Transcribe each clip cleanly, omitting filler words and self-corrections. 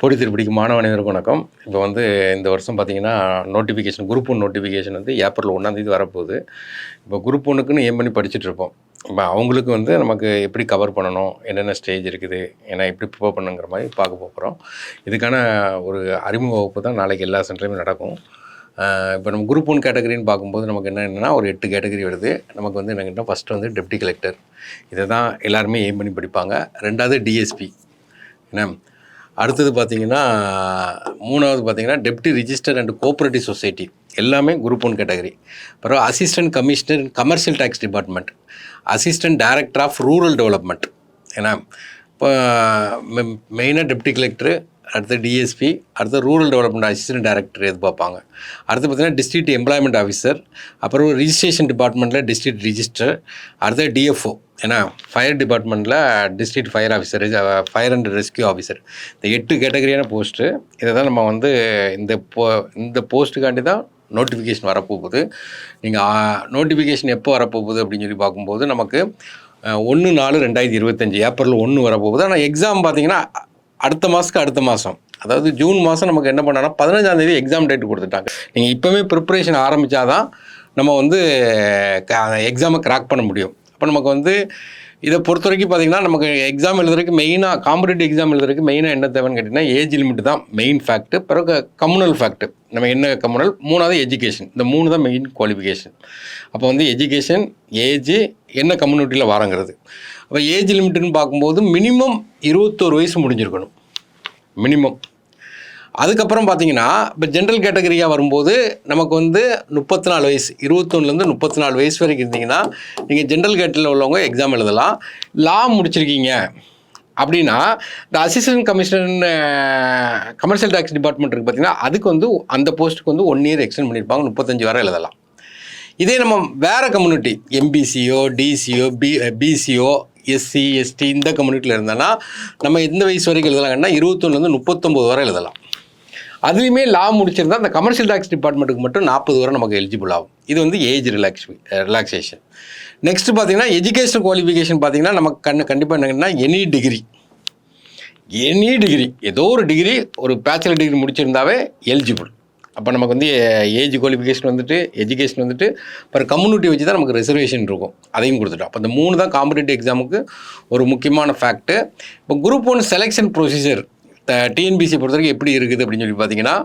போடி திருப்படிக்கும் மாணவ அனைவருக்கும் வணக்கம். இப்போ இந்த வருஷம் பார்த்தீங்கன்னா, குரூப் 1 நோட்டிஃபிகேஷன் ஏப்ரல் 1ஆம் தேதி வரப்போகுது. இப்போ குரூப் 1க்குன்னு ஏம் பண்ணி படிச்சுட்ருப்போம். இப்போ அவங்களுக்கு நமக்கு எப்படி கவர் பண்ணணும், என்னென்ன ஸ்டேஜ் இருக்குது, ஏன்னா எப்படி ப்ரிப்பேர் பண்ணுங்கிற மாதிரி பார்க்க போகிறோம். இதுக்கான ஒரு அறிமுக வகுப்பு தான் நாளைக்கு எல்லா சென்டர்லையுமே நடக்கும். இப்போ நம்ம குரூப் 1 கேட்டகரின்னு பார்க்கும்போது நமக்கு என்னென்னா ஒரு 8 கேட்டகரி வருது. நமக்கு என்னங்கன்னா ஃபஸ்ட்டு டெப்டி கலெக்டர், இதை தான் எல்லாருமே ஏம் பண்ணி படிப்பாங்க. 2வது டிஎஸ்பி, என்ன அடுத்தது பார்த்திங்கன்னா 3வது பார்த்திங்கன்னா deputy register and cooperative society, எல்லாமே குரூப் 1 கேட்டகரி. அப்புறம் assistant commissioner commercial tax department, assistant director of rural development. ஏன்னா இப்போ மெயினாக டெப்டி கலெக்டரு, அடுத்து டிஎஸ்பி, அடுத்து ரூரல் டெவலப்மெண்ட் அசிஸ்டன்ட் டைரக்டர் எதிர்பார்ப்பாங்க. அடுத்து பார்த்திங்கன்னா டிஸ்ட்ரிக்ட் எம்ப்ளாய்மெண்ட் ஆஃபீஸர், அப்புறம் ரிஜிஸ்ட்ரேஷன் டிபார்ட்மெண்ட்டில் டிஸ்ட்ரிக்ட் ரிஜிஸ்டர், அடுத்து டிஎஃப்ஓ, ஏன்னா ஃபயர் டிபார்ட்மெண்ட்டில் district fire officer, fire and rescue officer. இந்த 8 கேட்டகரியான போஸ்ட்டு. இதை தான் நம்ம இந்த போஸ்ட்டுக்காண்டி தான் நோட்டிஃபிகேஷன் வரப்போகுது. நீங்கள் நோட்டிஃபிகேஷன் எப்போ வரப்போகுது அப்படின்னு சொல்லி பார்க்கும்போது நமக்கு 1/4/2025 ஏப்ரல் 1 வரப்போகுது. ஆனால் எக்ஸாம் பார்த்திங்கன்னா அடுத்த மாதம், அதாவது ஜூன் மாதம் நமக்கு என்ன பண்ணாங்கன்னா 15ஆம் தேதி எக்ஸாம் டேட் கொடுத்துட்டாங்க. நீங்கள் இப்போவே ப்ரிப்ரேஷன் ஆரம்பித்தாதான் நம்ம எக்ஸாமை கிராக் பண்ண முடியும். அப்போ நமக்கு இதை பொறுத்த வரைக்கும் பார்த்திங்கன்னா நமக்கு எக்ஸாம் எழுதுறதுக்கு மெயினாக காம்படிட்டிவ் எக்ஸாம் எழுதுறதுக்கு மெயினாக என்ன தேவைன்னு கேட்டிங்கன்னா ஏஜ் லிமிட் தான் மெயின் ஃபேக்ட்டு. பிறகு கம்யூனல் ஃபேக்ட்டு, நம்ம என்ன கம்யூனல், 3வது எஜுகேஷன். இந்த 3 தான் மெயின் குவாலிஃபிகேஷன். அப்போ எஜுகேஷன், ஏஜ், என்ன கம்யூனிட்டியில் வரங்கிறது. அப்போ ஏஜ் லிமிட்டுன்னு பார்க்கும்போது மினிமம் 21 வயசு முடிஞ்சிருக்கணும் மினிமம். அதுக்கப்புறம் பார்த்திங்கன்னா இப்போ ஜென்ரல் கேட்டகரியாக வரும்போது நமக்கு 34 வயசு, 21லேருந்து 34 வயசு வரைக்கும் இருந்தீங்கன்னா நீங்கள் ஜென்ரல் கேட்டரியில் உள்ளவங்க எக்ஸாம் எழுதலாம். லா முடிச்சிருக்கீங்க அப்படின்னா இந்த assistant commissioner commercial tax department இருக்குது பார்த்திங்கன்னா, அதுக்கு அந்த போஸ்ட்டுக்கு 1 இயர் எக்ஸ்டெண்ட் பண்ணியிருப்பாங்க, 35 வரை எழுதலாம். இதே நம்ம வேறு கம்யூனிட்டி எம்பிசியோ, டிசியோ, பிசியோ, எஸ்சி, எஸ்டி இந்த கம்யூனிட்டியில் இருந்தோன்னா நம்ம எந்த வயசு வரைக்கும் எழுதலாங்கன்னா 21லேருந்து 39 வரை எழுதலாம். அதுலேயுமே லா முடிச்சிருந்தால் அந்த கமர்ஷியல் டேக்ஸ் டிபார்ட்மெண்ட்டுக்கு மட்டும் 40 வரை நமக்கு எலிஜிபிள் ஆகும். இது ஏஜ் ரிலாக்ஸேஷன். நெக்ஸ்ட்டு பார்த்திங்கன்னா எஜுகேஷன் குவாலிஃபிகேஷன் பார்த்திங்கன்னா நமக்கு கண்டிப்பாக என்னங்கன்னா எனி டிகிரி, ஏதோ ஒரு டிகிரி, ஒரு பேச்சுலர் டிகிரி முடிச்சிருந்தாவே எலிஜிபிள். அப்போ நமக்கு ஏஜ் குவாலிஃபிகேஷன் எஜுகேஷன் அப்புறம் கம்யூனிட்டி வச்சு தான் நமக்கு ரிசர்வேஷன் இருக்கும், அதையும் கொடுத்துட்டோம். அப்போ இந்த 3 தான் காம்படிட்டிவ் எக்ஸாமுக்கு ஒரு முக்கியமான ஃபேக்ட்டு. இப்போ குரூப் 1 செலெக்ஷன் ப்ரொசீஜர் டிஎன்பிசி பொறுத்த வரைக்கும் எப்படி இருக்குது அப்படின்னு சொல்லி பார்த்தீங்கன்னா,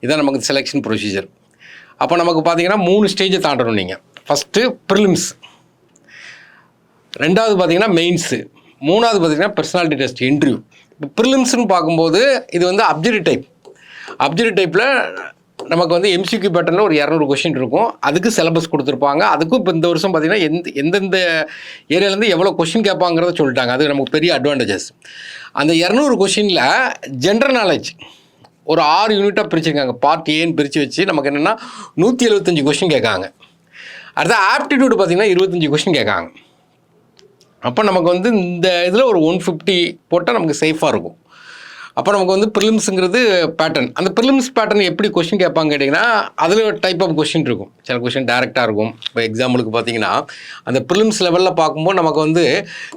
இதான் நமக்கு செலெக்ஷன் ப்ரொசீஜர். அப்போ நமக்கு பார்த்தீங்கன்னா 3 ஸ்டேஜை தாண்டணும் நீங்கள். ஃபஸ்ட்டு ப்ரிலிம்ஸ், 2வது பார்த்தீங்கன்னா மெயின்ஸு, 3வது பார்த்தீங்கன்னா பர்சனாலிட்டி டெஸ்ட் இன்டர்வியூ. இப்போ ப்ரிலிம்ஸ்னு பார்க்கும்போது இது அப்ஜெக்டிவ் டைப்பில் நமக்கு எம்சிக்யூ பேட்டர்னில் ஒரு 200 கொஷின் இருக்கும். அதுக்கு சிலபஸ் கொடுத்துருப்பாங்க. அதுக்கும் இப்போ இந்த வருஷம் பார்த்திங்கன்னா எந்தெந்த ஏரியாவிலேருந்து எவ்வளோ கொஷின் கேட்பாங்கிறத சொல்லிட்டாங்க. அது நமக்கு பெரிய அட்வான்டேஜஸ். அந்த 200 கொஷினில் ஜென்ரல் நாலேஜ் ஒரு 6 யூனிட்டாக பிரிச்சுருக்காங்க. பார்ட் ஏன்னு பிரித்து வச்சு நமக்கு என்னென்னா 175 கொஷின் கேட்காங்க. அடுத்த ஆப்டிடியூடு பார்த்திங்கன்னா 25 கொஷின் கேட்காங்க. அப்போ நமக்கு இந்த இதில் ஒரு 150 போட்டால் நமக்கு சேஃபாக இருக்கும். அப்போ நமக்கு ப்ரிலிம்ஸுங்கிறது பேட்டர்ன். அந்த ப்ரிலிம்ஸ் பேட்டர்ன் எப்படி கொஷின் கேட்பாங்க கேட்டிங்கன்னா, அதில் டைப் ஆஃப் கொஷின் இருக்கும். சில கொஷின் டேரெக்டாக இருக்கும். இப்போ எக்ஸாம்பிளுக்கு பார்த்தீங்கன்னா அந்த ப்ரிலிம்ஸ் லெவலில் பார்க்கும்போது நமக்கு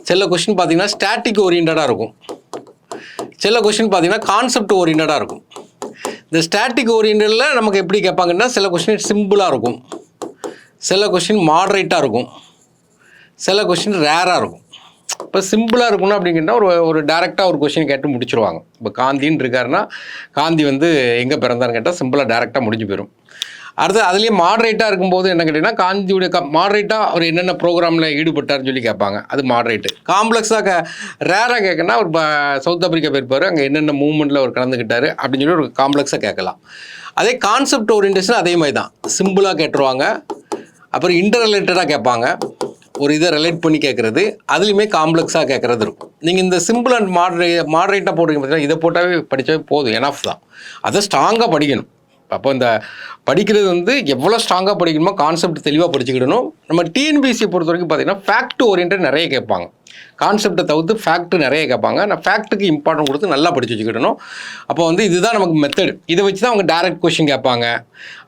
சில கொஷின் பார்த்திங்கன்னா ஸ்டாட்டிக் ஓரியன்டாக இருக்கும், சில கொஷின் பார்த்திங்கன்னா கான்செப்ட் ஓரியன்டாக இருக்கும். இந்த ஸ்டாட்டிக் ஓரியன்டில் நமக்கு எப்படி கேட்பாங்கன்னா, சில கொஷின் சிம்பிளாக இருக்கும், சில கொஷின் மாடரேட்டாக இருக்கும், சில கொஷின் ரேராக இருக்கும். இப்போ சிம்பிளாக இருக்கணும் அப்படிங்கன்னா ஒரு டேரெக்டாக ஒரு கொஷின் கேட்டு முடிச்சிருவாங்க. இப்போ காந்தின்னு இருக்காருன்னா காந்தி எங்கே பிறந்தாருன்னு கேட்டால் சிம்பிளாக டேரெக்டாக முடிஞ்சு போயிடும். அடுத்து அதுலேயே மாடரேட்டாக இருக்கும்போது என்ன கேட்டிங்கன்னா, காந்தியுடைய மாடரேட்டாக அவர் என்னென்ன ப்ரோக்ராமில் ஈடுபட்டார்னு சொல்லி கேட்பாங்க, அது மாடரேட்டு. காம்ப்ளெக்ஸாக ரேராக கேட்கணும்னா ஒரு சவுத் ஆப்பிரிக்கா போயிருப்பார், அங்கே என்னென்ன மூவ்மெண்ட்டில் அவர் கலந்துக்கிட்டார் அப்படின்னு சொல்லி ஒரு காம்ப்ளெக்ஸாக கேட்கலாம். அதே கான்செப்ட் ஓரியன்டேஷன் அதே மாதிரி தான், சிம்பிளாக கேட்டுருவாங்க. அப்புறம் இன்டர் ரிலேட்டடாக கேட்பாங்க, ஒரு இதை ரிலேட் பண்ணி கேட்குறது, அதுலேயுமே காம்ப்ளெக்ஸாக கேட்குறது இருக்கும். நீங்கள் இந்த சிம்பிள் அண்ட் மாடரேட்டாக போடுறீங்க பார்த்தீங்கன்னா, இதை போட்டாவே படித்தாவே போதும், எனஃப் தான். அதை ஸ்ட்ராங்காக படிக்கணும். அப்போ இந்த படிக்கிறது எவ்வளோ ஸ்ட்ராங்காக படிக்கணுமோ, கான்செப்ட் தெளிவாக படிச்சுக்கிடணும். நம்ம டிஎன்பிசியை பொறுத்த வரைக்கும் பார்த்திங்கன்னா ஃபேக்ட் ஓரியன்ட் நிறைய கேட்பாங்க. கான்செப்டை தவிர்த்து ஃபேக்ட் நிறைய கேட்பாங்க. நான் ஃபேக்ட்டுக்கு இம்பார்ட்டன்ட் கொடுத்து நல்லா படித்து வச்சுக்கிடணும். அப்போ வந்து இதுதான் நமக்கு மெத்தட். இதை வச்சு தான் அவங்க டைரக்ட் கொஷின் கேட்பாங்க.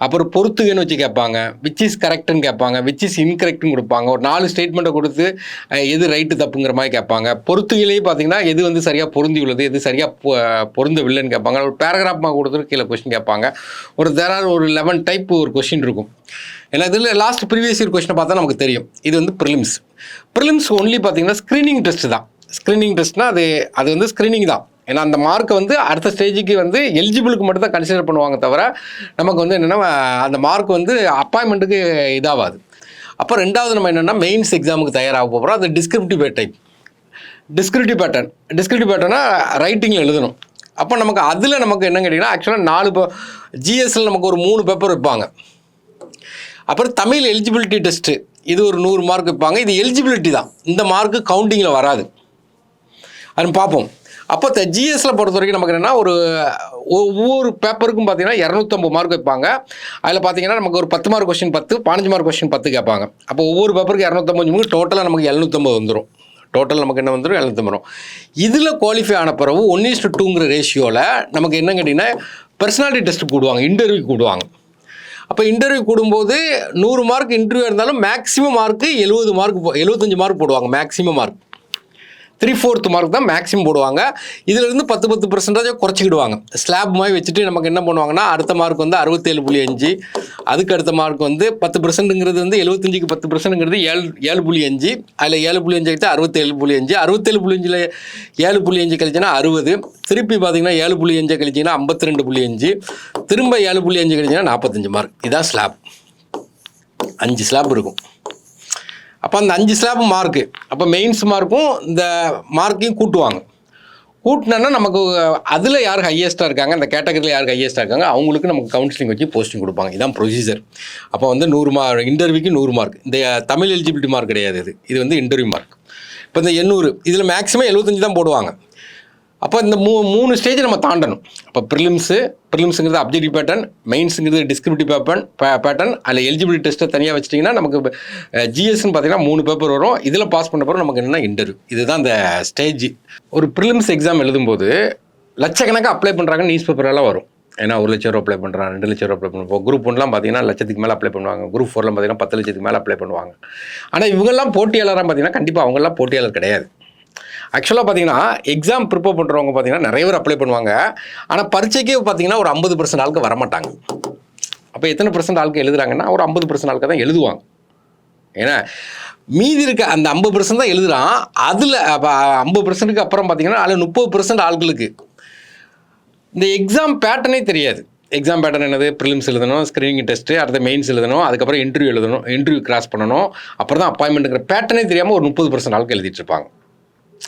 அப்புறம் பொறுத்துகன்னு வச்சு கேட்பாங்க, விச் இஸ் கரெக்டுன்னு கேட்பாங்க, விச் இஸ் இன்கரெக்ட்னு கொடுப்பாங்க. ஒரு 4 ஸ்டேட்மெண்ட்டை கொடுத்து எது ரைட்டு தப்புங்கிற மாதிரி கேட்பாங்க. பொறுத்துகளையே பார்த்தீங்கன்னா எது வந்து சரியாக பொருந்தி உள்ளது, எது சரியாக பொருந்தவில்லைன்னு கேட்பாங்க. ஒரு பேராகிராஃப் கொடுத்துட்டு கீழே கொஷின் கேட்பாங்க. ஒரு 11 டைப் ஒரு கொஷின் இருக்கும். ஏன்னா இதில் லாஸ்ட் ப்ரீவியஸ் இயர் கொஷினை பார்த்தா நமக்கு தெரியும். இது வந்து ப்ரிலிம்ஸ் ஒன்லி பார்த்தீங்கன்னா ஸ்க்ரீனிங் டெஸ்ட் தான். ஸ்க்ரீனிங் டெஸ்ட்னா அது வந்து ஸ்க்ரீனிங் தான். ஏன்னா அந்த மார்க்கை வந்து அடுத்த ஸ்டேஜுக்கு வந்து எலிஜிபிளுக்கு மட்டும் தான் கன்சிடர் பண்ணுவாங்க தவிர நமக்கு வந்து என்னென்னா அந்த மார்க் வந்து அப்பாயின்மெண்ட்டுக்கு இதாகாது. அப்போ ரெண்டாவது நம்ம என்னென்னா மெயின்ஸ் எக்ஸாமுக்கு தயாராக போகிறோம். அது டிஸ்கிரிப்டிவ் டைப். டிஸ்கிரிப்டிவ் பேட்டர்னா ரைட்டிங்கில் எழுதணும். அப்போ நமக்கு அதில் நமக்கு என்ன கேட்டிங்கன்னா ஆக்சுவலாக 4 ஜிஎஸ்சில் நமக்கு ஒரு 3 பேப்பர் வைப்பாங்க. அப்புறம் தமிழ் எலிஜிபிலிட்டி டெஸ்ட்டு, இது ஒரு 100 மார்க் வைப்பாங்க. இது எலிஜிபிலிட்டி தான், இந்த மார்க்கு கவுண்டிங்கில் வராது. அது பார்ப்போம். அப்போ ஜிஎஸ்சில் பொறுத்த வரைக்கும் நமக்கு என்னென்னா ஒவ்வொரு பேப்பருக்கும் பார்த்தீங்கன்னா 250 மார்க் வைப்பாங்க. அதில் பார்த்தீங்கன்னா நமக்கு ஒரு 10 மார்க் கொஸ்டின் 10, 15 மார்க் கொஸ்டின் 10 கேட்பாங்க. அப்போ ஒவ்வொரு பேப்பருக்கு 250 டோட்டலாக நமக்கு 750 வந்துடும். டோட்டல் நமக்கு என்ன வந்துடும் 750 வரும். இதில் குவாலிஃபை ஆன பிறகு 1:2ங்கிற ரேஷியோவில் நமக்கு என்ன கேட்டிங்கன்னா பர்சனாலிட்டி டெஸ்ட் கூடுவாங்க, இன்டர்வியூ கூடுவாங்க. அப்போ இன்டர்வியூ கூடும்போது 100 மார்க் இன்டர்வியூ இருந்தாலும் மேக்ஸிமம் மார்க்கு 75 மார்க் போடுவாங்க. மேக்ஸிமம் மார்க் 3/4 மார்க் தான் மேக்ஸிமம் போடுவாங்க. இதிலிருந்து 10% குறைச்சிக்கிடுவாங்க. ஸ்லாப் மாதிரி வச்சுட்டு நமக்கு என்ன பண்ணுவாங்கன்னா அடுத்த மார்க் வந்து 67.5, அதுக்கு அடுத்த மார்க் வந்து 10%ங்கிறது வந்து 75க்கு 10%ங்கிறது 7.5, அதில் 7.5 கழிச்சா 67.5, 67.5ல் 7.5 கழிச்சுன்னா 60, திருப்பி பார்த்தீங்கன்னா 7.5 கழிச்சிங்கன்னா 52.5, திரும்ப 7.5 கழிச்சிங்கன்னா 45 மார்க். இதுதான் ஸ்லாப். 5 ஸ்லாப் இருக்கும். அப்போ அந்த 5 ஸ்லாப் மார்க்கு, அப்போ மெயின்ஸ் மார்க்கும் இந்த மார்க்கையும் கூட்டினா நமக்கு அதில் யார் ஹையஸ்ட்டாக இருக்காங்க, அந்த கேட்டகரியில் யார் ஹையஸ்ட்டாக இருக்காங்க அவங்களுக்கு நமக்கு கவுன்சிலிங் வச்சு போஸ்டிங் கொடுப்பாங்க. இதான் ப்ரொசீஜர். அப்போ வந்து 100 மார்க் இன்டர்வியூக்கு 100 மார்க். இந்த தமிழ் எலிஜிபிலிட்டி மார்க் கிடையாது, இது வந்து இன்டர்வியூ மார்க். இப்போ இந்த 800 இதில் மேக்ஸிமம் 75 தான் போடுவாங்க. அப்போ இந்த 3 ஸ்டேஜ் நம்ம தாண்டணும். அப்போ ப்ரிலிம்ஸுங்கிறது அப்ஜெக்டிவ் பேட்டர்ன், மெயின்ஸுங்கிறது டிஸ்கிரிப்டிவ் பேட்டர்ன், அதில் எலிஜிபிலிட்டி டெஸ்ட்டை தனியாக வச்சிட்டிங்கன்னா நமக்கு ஜிஎஸ்ன்னு பார்த்தீங்கன்னா 3 பேப்பர் வரும். இதில் பாஸ் பண்ண பிறகு நமக்கு என்னென்னா இன்டர்வியூ. இதுதான் இந்த ஸ்டேஜ். ஒரு ப்ரிலிம்ஸ் எக்ஸாம் எழுதும்போது லட்சக்கணக்காக அப்ளை பண்ணுறாங்க, நியூஸ் பேப்பரெல்லாம் வரும். ஏன்னா 1 லட்சம் ரூபா அப்ளை பண்ணுறாங்க, 2 லட்சம் ரூபா அப்ளை பண்ணுவோம். குரூப் 1லாம் பார்த்தீங்கன்னா லட்சத்துக்கு மேலே அப்ளை பண்ணுவாங்க. குரூப் 4லாம் பார்த்தீங்கன்னா 10 லட்சத்துக்கு மேலே அப்ளை பண்ணுவாங்க. ஆனால் இவங்கெல்லாம் போட்டியாளராக பார்த்தீங்கன்னா கண்டிப்பாக அவங்கெல்லாம் போட்டியாளர் கிடையாது. ஆக்சுவலாக பார்த்தீங்கன்னா எக்ஸாம் ப்ரிப்பேர் பண்ணுறவங்க பார்த்தீங்கன்னா நிறைய பேர் அப்ளை பண்ணுவாங்க. ஆனால் பரீட்சைக்கே பார்த்தீங்கன்னா ஒரு 50% ஆளுக்கு வரமாட்டாங்க. அப்போ எத்தனை % ஆளுக்கு எழுதுறாங்கன்னா ஒரு 50% ஆளுக்கு தான் எழுதுவாங்க. ஏன்னா மீதி இருக்க அந்த 50% தான் எழுதுறான். அதில் 50%க்கு அப்புறம் பார்த்தீங்கன்னா அதில் 30% ஆட்களுக்கு இந்த எக்ஸாம் பேட்டர்னே தெரியாது. எக்ஸாம் பேட்டர்ன் என்னது, ப்ரிலிம்ஸ் எழுதணும், ஸ்க்ரீனிங் டெஸ்ட்டு, அடுத்த மெயின்ஸ் எழுதணும், அதுக்கப்புறம் இன்டர்வியூ எழுதணும், இன்டர்வியூ கிராஸ் பண்ணணும், அப்புறம் தான் அப்பாயின்மெண்ட்டுங்கிற பேட்டர்னே தெரியாமல் ஒரு 30% ஆளுக்கு எழுதிட்டு இருப்பாங்க.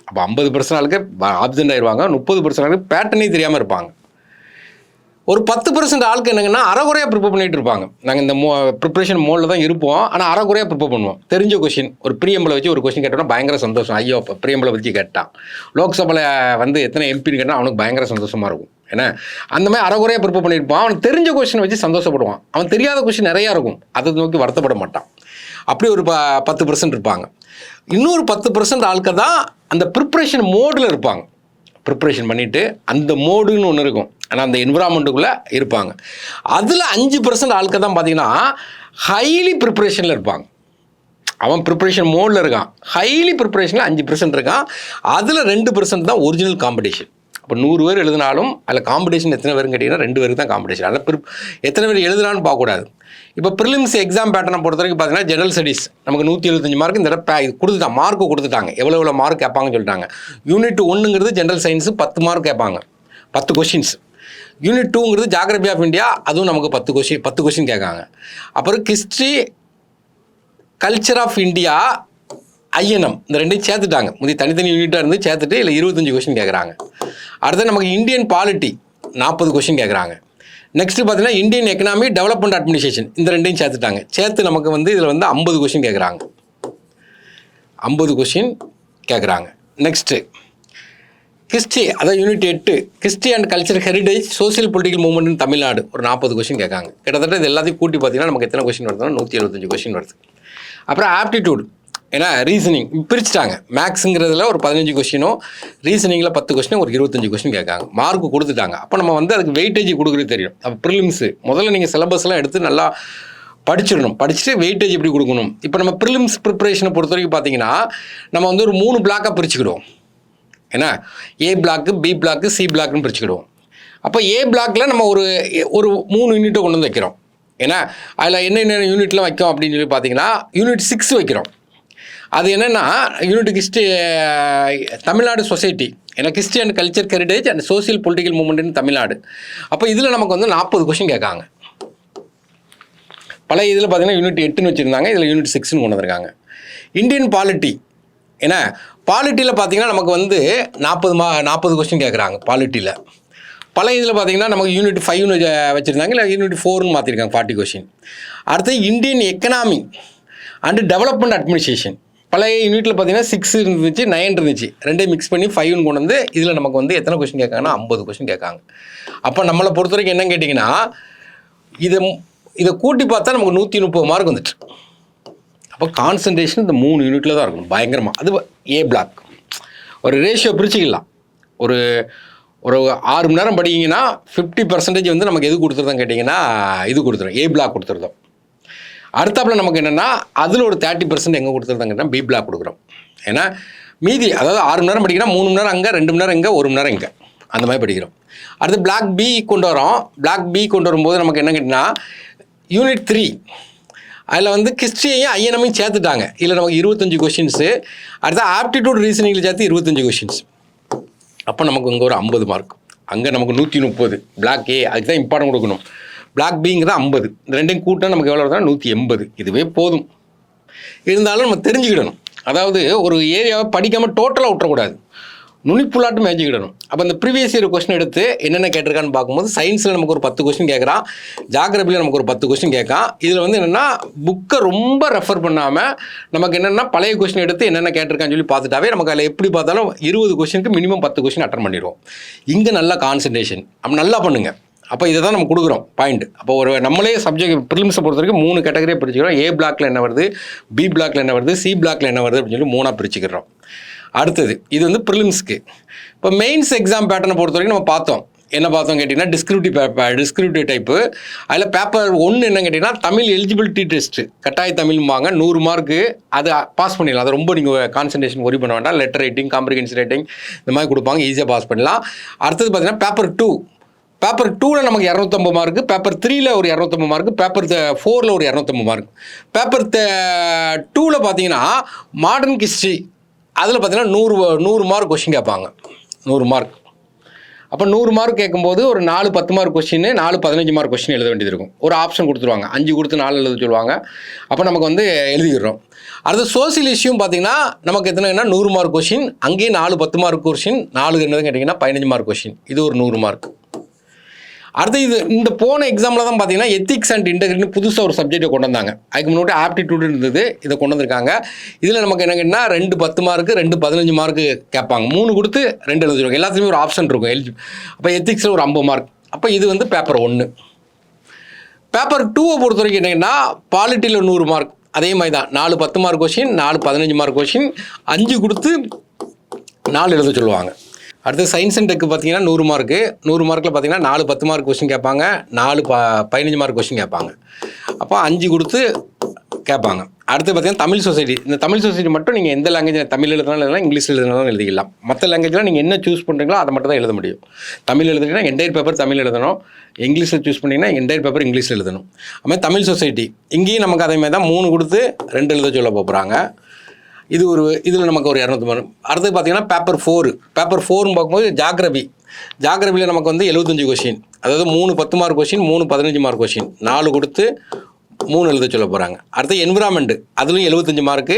அப்போ 50% ஆளுக்கு ஆப்சென்ட் ஆயிடுவாங்க, 30% ஆளுக்கு பேட்டர்னே தெரியாமல் இருப்பாங்க. ஒரு 10% ஆளுக்கு என்னங்கன்னா அரைகுறையாக ப்ரிப்பேர் பண்ணிகிட்டு இருப்பாங்க. நாங்கள் இந்த ப்ரிப்ரேஷன் மோடில் தான் இருப்போம், ஆனால் அரைகுறையாக ப்ரிப்பேர் பண்ணுவோம். தெரிஞ்ச கொஷின், ஒரு பிரியம்பில் வச்சு ஒரு கொஷின் கேட்டோம்னா பயங்கர சந்தோஷம். ஐயோ பிரியம்பில் வச்சு கேட்டான், லோக்சபாவில் வந்து எத்தனை எம்பின்னு கேட்டால் அவனுக்கு பயங்கர சந்தோஷமாக இருக்கும். ஏன்னா அந்த மாதிரி அரைகுறையாக ப்ரிப்பேர் பண்ணியிருப்பான். அவன் தெரிஞ்ச கொஷினை வச்சு சந்தோஷப்படுவான். அவன் தெரியாத கொஷின் நிறையா இருக்கும், அதை நோக்கி வருத்தப்பட மாட்டான். அப்படி ஒரு 10% இருப்பாங்க. இன்னொரு 10% ஆட்கள் தான் அந்த ப்ரிப்ரேஷன் மோடில் இருப்பாங்க. ப்ரிப்ரேஷன் பண்ணிவிட்டு அந்த மோடுன்னு ஒன்று இருக்கும், ஆனால் அந்த என்விரான்மெண்ட்டுக்குள்ளே இருப்பாங்க. அதில் 5% ஆட்கள் தான் பார்த்தீங்கன்னா ஹைலி ப்ரிப்ரேஷனில் இருப்பாங்க. அவன் ப்ரிப்ரேஷன் மோடில் இருக்கான், ஹைலி ப்ரிப்ரேஷனில் 5% இருக்கான். அதில் 2% தான் ஒரிஜினல் காம்படிஷன். இப்போ 100 பேர் எழுதினாலும் அதில் காம்படிஷன் எத்தனை பேருன்னு கேட்டிங்கன்னா 2 பேருக்கு தான் காம்படிஷன். அதில் எத்தனை பேர் எழுதுனான்னு பார்க்கக்கூடாது. இப்போ ப்ரிலிம்ஸ் எக்ஸாம் பேட்டர்னை பொறுத்த வரைக்கும் பார்த்தீங்கன்னா ஜெனரல் ஸ்டடீஸ் நமக்கு 175 மார்க் இந்த கொடுத்துட்டாங்க, மார்க்கு கொடுத்துட்டாங்க. எவ்வளோ மார்க் கேட்பாங்கன்னு சொல்லிட்டாங்க. யூனிட் 1ங்கிறது ஜெனரல் சயின்ஸு 10 மார்க் கேட்பாங்க, 10 கொஷின்ஸ். யூனிட் 2ங்கிறது ஜாகிரபி ஆஃப் இந்தியா, அதுவும் நமக்கு 10 கொஷின் கேட்காங்க. அப்புறம் history, culture of India, INM இந்த ரெண்டையும் சேர்த்துட்டாங்க. தனித்தனி யூனிட்டாக இருந்து சேர்த்துட்டு இல்லை 25 கொஷின் கேட்குறாங்க. அடுத்து நமக்கு இந்தியன் பாலிட்டி 40 கொஷின் கேட்குறாங்க. நெக்ஸ்ட்டு பார்த்தீங்கன்னா இந்தியன் எக்கனாமி டெவலப்மெண்ட் அட்மினிஸ்ட்ரேஷன் இந்த ரெண்டையும் சேர்த்துட்டாங்க. சேர்த்து நமக்கு வந்து இதில் வந்து 50 கொஷின் கேட்குறாங்க. 50 கொஷின் கேட்குறாங்க. நெக்ஸ்ட்டு ஹிஸ்ட்ரி, அதாவது unit 8 history and culture heritage social political movement in Tamil Nadu ஒரு 40 கொஷின் கேட்காங்க. கிட்டத்தட்ட இது எல்லாத்தையும் கூட்டி பார்த்தீங்கன்னா நமக்கு எத்தனை கொஷின் வருதுன்னா 175 கொஷின் வருது. அப்புறம் ஆப்டிடியூட் ஏன்னா ரீசனிங் பிரிச்சுட்டாங்க. மேக்ஸுங்கிறதுல ஒரு 15 கொஸ்டினும் ரீசனிங்கில் 10 கொஸ்டினும் ஒரு 25 கொஸ்டின் கேட்காங்க. மார்க்கு கொடுத்துட்டாங்க. அப்போ நம்ம வந்து அதுக்கு வெயிட்டேஜ் கொடுக்குறது தெரியும். அப்போ ப்ரிலிம்ஸு முதல்ல நீங்கள் சிலபஸ்லாம் எடுத்து நல்லா படிச்சிடணும். படிச்சுட்டு வெயிட்டேஜ் எப்படி கொடுக்கணும். இப்போ நம்ம ப்ரிலிம்ஸ் ப்ரிப்பரேஷனை பொறுத்த வரைக்கும் பார்த்தீங்கன்னா நம்ம வந்து ஒரு 3 பிளாக்காக பிரிச்சுக்கிடுவோம். ஏன்னா ஏ பிளாக்கு, பி பிளாக்கு, சி பிளாக்னு பிரிச்சுக்கிடுவோம். அப்போ ஏ பிளாக்கில் நம்ம ஒரு 3 யூனிட்டை கொண்டு வந்து வைக்கிறோம். ஏன்னா அதில் என்னென்ன யூனிட்லாம் வைக்கும் அப்படின்னு சொல்லி பார்த்தீங்கன்னா யூனிட் 6 வைக்கிறோம். அது என்னென்னா யூனிட் ஹிஸ்ட்ரி, தமிழ்நாடு சொசைட்டி, ஏன்னா history and culture heritage and social political movement in Tamil Nadu. அப்போ இதில் நமக்கு வந்து 40 கொஸ்டின் கேட்காங்க. பழைய இதில் பார்த்தீங்கன்னா யூனிட் 8ன்னு வச்சுருந்தாங்க, இதில் யூனிட் 6ன்னு கொண்டு வந்திருக்காங்க. இந்தியன் பாலிட்டி, ஏன்னா பாலிட்டியில் பார்த்தீங்கன்னா நமக்கு வந்து 40 கொஸ்டின் கேட்குறாங்க பாலிட்டியில். பழைய இதில் பார்த்தீங்கன்னா நமக்கு யூனிட் 5ன்னு வச்சுருந்தாங்க, இல்லை யூனிட் 4ன்னு மாற்றிருக்காங்க 40 கொஸ்டின். அடுத்து Indian economy and development administration. பழைய யூனிட்டில் பார்த்தீங்கன்னா 6 இருந்துச்சு, 9 இருந்துச்சு, ரெண்டையும் மிக்ஸ் பண்ணி 5ன்னு கொண்டு வந்து இதில் நமக்கு வந்து எத்தனை கொஸ்டின் கேட்காங்கன்னா 50 கொஸ்டின் கேட்காங்க. அப்போ நம்மளை பொறுத்த வரைக்கும் என்னன்னு கேட்டிங்கன்னா இதை கூட்டி பார்த்தா நமக்கு 130 மார்க் வந்துட்டு. அப்போ கான்சன்ட்ரேஷன் இந்த 3 யூனிட்டில் தான் இருக்கணும் பயங்கரமாக. அது ஏ பிளாக் ஒரு ரேஷியோ பிரிச்சுக்கலாம். ஒரு 6 மணி நேரம் படிக்கிங்கன்னா 50% வந்து நமக்கு எது கொடுத்துருதோம் கேட்டிங்கன்னா இது கொடுத்துரும், ஏ பிளாக் கொடுத்துருதோம். அடுத்தாப்பில் நமக்கு என்னென்னா அதில் ஒரு 30% எங்கே கொடுத்துருதாங்க கேட்டால் பி பிளாக் கொடுக்குறோம். ஏன்னா மீதி அதாவது 6 மணி நேரம் படிக்கினா 3 மணி நேரம் அங்கே, 2 மணி நேரம் இங்கே, 1 மணி நேரம் இங்கே, அந்த மாதிரி படிக்கிறோம். அடுத்து பிளாக் பி கொண்டு வரோம். பிளாக் பி கொண்டு வரும்போது நமக்கு என்ன கேட்டிங்கன்னா யூனிட் 3 அதில் வந்து ஹிஸ்ட்ரியையும் ஐஎன்எம்மையும் சேர்த்துட்டாங்க. இதில் நமக்கு 25 கொஷின்ஸு. அடுத்து ஆப்டிடியூட் ரீசனிங்கில் சேர்த்து 25 கொஷின்ஸ். அப்போ நமக்கு இங்கே ஒரு 50 மார்க். அங்கே நமக்கு 130 பிளாக் ஏ, அதுக்கு தான் இம்பார்ட்டன்ட் கொடுக்கணும். பிளாக் பிங்கிறது 50, இந்த ரெண்டையும் கூட்டம் நமக்கு எவ்வளோ வருதுன்னா 180. இதுவே போதும். இருந்தாலும் நம்ம தெரிஞ்சுக்கிடணும். அதாவது ஒரு ஏரியாவை படிக்காமல் டோட்டலாக விட்டுறக்கூடாது, நுனிப்புள்ளாட்டு மேய்ச்சிக்கிடணும். அப்போ இந்த ப்ரீவியஸ் இயர் கொஸ்டின் எடுத்து என்னென்ன கேட்டிருக்கான்னு பார்க்கும்போது சயின்ஸில் நமக்கு ஒரு 10 கொஸ்டின் கேட்குறான், ஜாகிரபியில் நமக்கு ஒரு 10 கொஸ்டின் கேட்கான். இதில் வந்து என்னென்னா புக்கை ரொம்ப ரெஃபர் பண்ணாமல் நமக்கு என்னென்னா பழைய கொஸ்டின் எடுத்து என்னென்ன கேட்டிருக்கான்னு சொல்லி பார்த்துட்டாவே நமக்கு அதில் எப்படி பார்த்தாலும் 20 கொஸ்டினுக்கு மினிமம் 10 கொஸ்டின் அட்டன் பண்ணிடுவோம். இங்கே நல்லா கான்சன்ட்ரேஷன் அப்போ நல்லா பண்ணுங்கள். அப்போ இதை தான் நம்ம கொடுக்குறோம் பாயிண்ட். அப்போ ஒரு நம்மளே சப்ஜெக்ட் ப்ரிலிம்ஸை பொறுத்த வரைக்கும் 3 கேட்டகரியாக பிரிச்சுக்கிறோம். ஏ பிளாக்ல என்ன வருது, பி பிளாக்ல என்ன வருது, சி பிளாக்ல என்ன வருது அப்படின்னு சொல்லி 3ஆக பிரிச்சுக்கிறோம். அடுத்தது இது வந்து ப்ரிலிம்ஸ்க்கு. இப்போ மெயின்ஸ் எக்ஸாம் பேட்டர்னை பொறுத்த வரைக்கும் நம்ம பார்த்தோம். என்ன பார்த்தோம் கேட்டிங்கன்னா டிஸ்கிரிப்டிவ் டைப்பு. அதில் பேப்பர் 1 என்ன கேட்டிங்கன்னா தமிழ் எலிஜிபிலிட்டி டெஸ்ட்டு, கட்டாய தமிழ்வாங்க 100 மார்க்கு. அது பாஸ் பண்ணிடலாம். அதை ரொம்ப நீங்கள் கான்சன்ட்ரேஷன் ஒரி பண்ண வேண்டாம். லெட்டர் ரைட்டிங், காம்ப்ரிஹென்சிவ் ரைட்டிங் இந்த மாதிரி கொடுப்பாங்க, ஈஸியாக பாஸ் பண்ணலாம். அடுத்தது பார்த்தீங்கன்னா பேப்பர் 2ல் நமக்கு 250 மார்க்கு, பேப்பர் 3ல் ஒரு 250 மார்க்கு, பேப்பர் 4ல் ஒரு 250 மார்க். பேப்பர் 2ல் பார்த்தீங்கன்னா மாடர்ன் ஹிஸ்ட்ரி, அதில் பார்த்தீங்கன்னா 100 மார்க் கொஸ்டின் கேட்பாங்க. 100 மார்க். அப்போ 100 மார்க் கேட்கும்போது ஒரு 4 10 மார்க் கொஸ்டின், 4 15 மார்க் கொஸ்டின் எழுத வேண்டியது இருக்கும். ஒரு ஆப்ஷன் கொடுத்துருவாங்க, 5 கொடுத்து 4 எழுத சொல்லுவாங்க. அப்போ நமக்கு வந்து எழுதிக்கிறோம். அடுத்து சோசியல் இஷ்யூவும் பார்த்தீங்கன்னா நமக்கு எத்தனைன்னா 100 மார்க் கொஸ்டின், அங்கேயும் 4 10 மார்க் கொஸ்டின், 4 என்னதுன்னு கேட்டிங்கன்னா 15 மார்க் கொஸ்டின். இது ஒரு 100 மார்க். அடுத்து இது இந்த போன எக்ஸாமில் தான் பார்த்தீங்கன்னா எத்திக்ஸ் அண்ட் இன்டெகிரிட்டின்னு புதுசாக ஒரு சப்ஜெக்டை கொண்டு வந்தாங்க. அதுக்கு முன்னாடி ஆப்டிடியூட் இருந்தது, இதை கொண்டு வந்திருக்காங்க. இதில் நமக்கு என்ன கேட்டிங்கன்னா 2 10 மார்க்கு, 2 15 மார்க்கு கேட்பாங்க. 3 கொடுத்து 2 எழுதிடுவாங்க. எல்லாத்துலேயுமே ஒரு ஆப்ஷன் இருக்கும். அப்போ எத்திக்ஸில் ஒரு 50 மார்க். அப்போ இது வந்து பேப்பர் 1. பேப்பர் 2 பொறுத்த வரைக்கும் என்னங்கன்னா பாலிட்டியில் 100 மார்க். அதே மாதிரி தான் 4 10 மார்க் கொஸ்டின், 4 15 மார்க் கொஸ்டின், 5 கொடுத்து 4 எழுத சொல்லுவாங்க. அடுத்து சயின்ஸ் அண்ட் டெக்கு பார்த்தீங்கன்னா 100 மார்க்கு. 100 மார்க்கில் பார்த்தீங்கன்னா 4 10 மார்க் கொஸ்டின் கேட்பாங்க, 4 15 மார்க் கொஸ்டின் கேட்பாங்க. அப்போ 5 கொடுத்து கேட்பாங்க. அடுத்து பார்த்தீங்கன்னா தமிழ் சொசைட்டி. இந்த தமிழ் சொசைட்டி மட்டும் நீங்கள் எந்த லாங்குவேஜ், தமிழ் எழுதினாலும் எழுதலாம், இங்கிலீஷ் எழுதினாலும் எழுதிக்கலாம். மற்ற லாங்குவேஜ்லாம் நீங்கள் என்ன சூஸ் பண்ணுறீங்களோ அதை மட்டும் தான் எழுத முடியும். தமிழ் எழுதுனீங்கன்னா என்டையர் பேப்பர் தமிழ் எழுதணும், இங்கிலீஷில் சூஸ் பண்ணிங்கன்னா என்டையர் பேப்பர் இங்கிலீஷில் எழுதணும். அதுமாதிரி தமிழ் சொசைட்டி இங்கேயும் நமக்கு அதேமாதிரி தான் 3 கொடுத்து 2 எழுத சொல்ல போகிறாங்க. இதில் நமக்கு ஒரு 200 மார்க். அடுத்து பார்த்தீங்கன்னா பேப்பர் 4ன்னு பார்க்கும்போது ஜாகிரபியில் நமக்கு வந்து 75 கொஸ்டின், அதாவது 3 10 மார்க் கொஸ்டின், 3 15 மார்க் கொஸ்டின், 4 கொடுத்து 3 எழுத சொல்ல போகிறாங்க. அடுத்து என்விரான்மெண்ட், அதுலேயும் 75 மார்க்கு,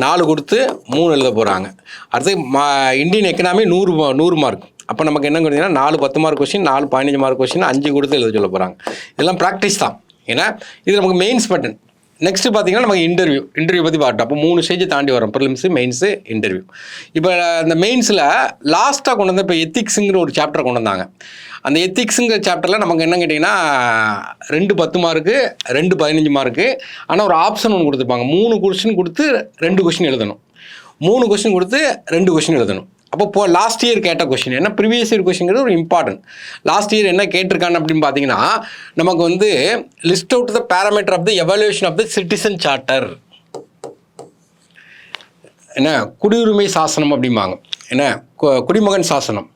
4 கொடுத்து 3 எழுத போகிறாங்க. அடுத்து இந்தியன் எக்கனாமி 100 மார்க். அப்போ நமக்கு என்ன கேட்டிங்கன்னா 4 10 மார்க் கொஸ்டின், 4 15 மார்க் கொஸ்டின், 5 கொடுத்து எழுத சொல்ல போகிறாங்க. இதெல்லாம் ப்ராக்டிஸ் தான். ஏன்னா இது நமக்கு மெயின்ஸ் பட்டன். நெக்ஸ்ட்டு பார்த்தீங்கன்னா நமக்கு இன்டர்வியூ பற்றி பார்த்தோம். அப்போ 3 ஸ்டேஜ் தாண்டி வரோம், ப்ரிலிம்ஸு, மெயின்ஸு, இன்டர்வியூ. இப்போ இந்த மெயின்ஸில் லாஸ்ட்டாக கொண்டு வந்து இப்போ எத்திக்ஸுங்கிற ஒரு சாப்டர் கொண்டு வந்தாங்க. அந்த எத்திக்ஸுங்கிற சாப்டரில் நமக்கு என்ன கேட்டிங்கன்னா 2 10 மார்க்கு 2 15 மார்க்கு. ஆனால் ஒரு ஆப்ஷன் ஒன்று கொடுத்துருப்பாங்க. 3 கொஸ்டின் கொடுத்து 2 கொஸ்டின் எழுதணும், 3 கொஸ்டின் கொடுத்து 2 கொஸ்டின் எழுதணும். அப்போ லாஸ்ட் இயர் கேட்ட கொஸ்டின் ஏன்னா ப்ரீவியஸ் இயர் கொஸ்டின்ங்கிறது ஒரு இம்பார்ட்டன்ட். லாஸ்ட் இயர் என்ன கேட்டிருக்காங்க அப்படின்னு பார்த்தீங்கன்னா, நமக்கு வந்து list out the parameter of the evaluation of the citizen charter, என்ன குடியுரிமை சாசனம் அப்படிம்பாங்க, என்ன குடிமகன் சாசனம்,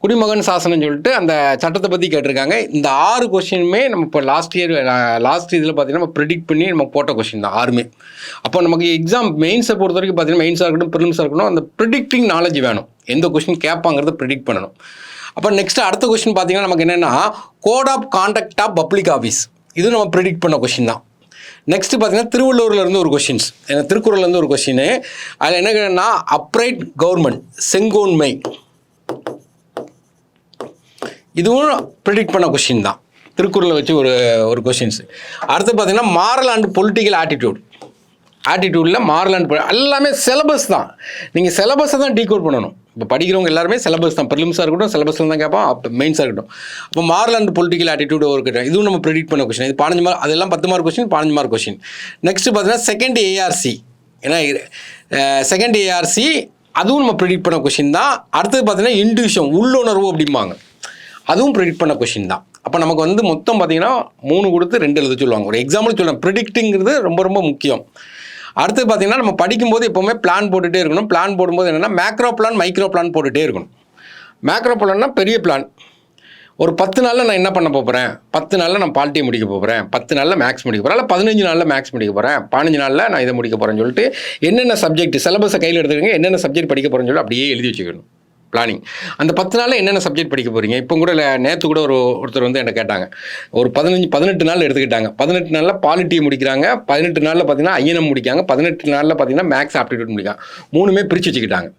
குடிமகன் சாசனம் சொல்லிட்டு அந்த சட்டத்தை பற்றி கேட்டிருக்காங்க. இந்த 6 கொஸ்டினுமே நம்ம இப்போ லாஸ்ட் இதில் பார்த்தீங்கன்னா நம்ம ப்ரிடிக்ட் பண்ணி நம்ம போட்ட கொஸ்டின் தான் 6மே. அப்போ நமக்கு எக்ஸாம் மெயின்ஸை பொறுத்த வரைக்கும் பார்த்தீங்கன்னா மெயின்ஸாக இருக்கட்டும் ப்ரிலிம்ஸாக இருக்கட்டும் அந்த ப்ரிடிக்டிங் நாலேஜ் வேணும். எந்த கொஸ்டின் கேட்பாங்கிறத ப்ரிடிக்ட் பண்ணணும். அப்போ நெக்ஸ்ட் அடுத்த கொஸ்டின் பார்த்தீங்கன்னா நமக்கு என்னென்னா code of conduct of public office, இது நம்ம ப்ரிடிக்ட் பண்ண கொஸ்டின் தான். நெக்ஸ்ட்டு பார்த்தீங்கன்னா திருவள்ளூர்லேருந்து ஒரு கொஸ்டின்ஸ், திருக்குறள்லேருந்து ஒரு கொஸ்டின். அதில் என்ன கேட்டீங்கன்னா அப்ரைட் கவர்மெண்ட், செங்கோன்மை, இதுவும் ப்ரிடிக்ட் பண்ண கொஸ்டின் தான், திருக்குறளை வச்சு ஒரு கொஸ்டின்ஸ். அடுத்து பார்த்தீங்கன்னா மாரல் அண்ட் பொலிட்டிக்கல் ஆட்டிடியூடில் மாரல் அண்ட் எல்லாமே சிலபஸ் தான். நீங்கள் சிலபஸை தான் டீகோட் பண்ணணும். இப்போ படிக்கிறவங்க எல்லாருமே சிலபஸ் தான், ப்ரிலிம்ஸாக இருக்கட்டும் சிலபஸில் தான் கேட்போம், அப்போ மெயின்ஸாக இருக்கட்டும். அப்போ மாரல் அண்ட் பொலிட்டிக்கல் ஆட்டிடியூட் ஒரு கிட்ட இதுவும் நம்ம ப்ரிடிக்ட் பண்ண கொஸ்டின். இது 15 மார்க், அதெல்லாம் 10 mark question, 15 mark question. Next பார்த்தீங்கன்னா செகண்ட் ஏஆர்சி, ஏன்னா செகண்ட் ஏஆர்சி அதுவும் நம்ம ப்ரிடிக்ட் பண்ண கொஸ்டின் தான். அடுத்தது பார்த்தீங்கன்னா இன்ட்யூஷன், உள்ளுணர்வு அப்படிம்பாங்க, அதுவும் ப்ரிடிக்ட் பண்ண கொஸ்டின் தான். அப்போ நமக்கு வந்து மொத்தம் பார்த்தீங்கன்னா 3 கொடுத்து 2 எழுத சொல்லுவாங்க. ஒரு எக்ஸாம்பிள் சொல்லலாம், ப்ரிடிக்டிங்கிறது ரொம்ப ரொம்ப முக்கியம். அடுத்து பார்த்தீங்கன்னா நம்ம படிக்கும்போது எப்போவுமே பிளான் போட்டுகிட்டே இருக்கணும். பிளான் போடும்போது என்னென்னா மேக்ரோ பிளான் மைக்ரோ பிளான் போட்டுகிட்டே இருக்கணும். மேக்ரோ பிளான்னா பெரிய பிளான், ஒரு 10 நாளில் நான் என்ன பண்ண போகிறேன், 10 நாளில் நான் பாலிட்டி முடிக்க போகிறேன், 10 நாளில் மேக்ஸ் முடிக்க போகிறேன், இல்லை 15 நாளில் மேக்ஸ் முடிக்க போகிறேன், 15 நாளில் நான் இதை முடிக்க போகிறேன்னு சொல்லிட்டு என்னென்ன சப்ஜெக்ட் சிலபஸை கையில் எடுத்துக்கங்க, என்னென்ன சப்ஜெக்ட் படிக்க போகிறேன்னு சொல்லி அப்படியே எழுதி வச்சுக்கணும் பிளானிங். அந்த 10 நாளில் என்னென்ன சப்ஜெக்ட் படிக்க போகிறீங்க. இப்போ கூட நேற்று கூட ஒருத்தர் வந்து என்ன கேட்டாங்க, ஒரு 18 நாள் எடுத்துக்கிட்டாங்க. 18 நாளில் பாலிட்டியை முடிக்கிறாங்க, 18 நாளில் பார்த்தீங்கன்னா ஐஎன்எம் முடிக்காங்க, 18 நாளில் பார்த்தீங்கன்னா மேக்ஸ் ஆப்டிடியூட் முடிக்காங்க. 3மே பிரித்து வச்சுக்கிட்டாங்க.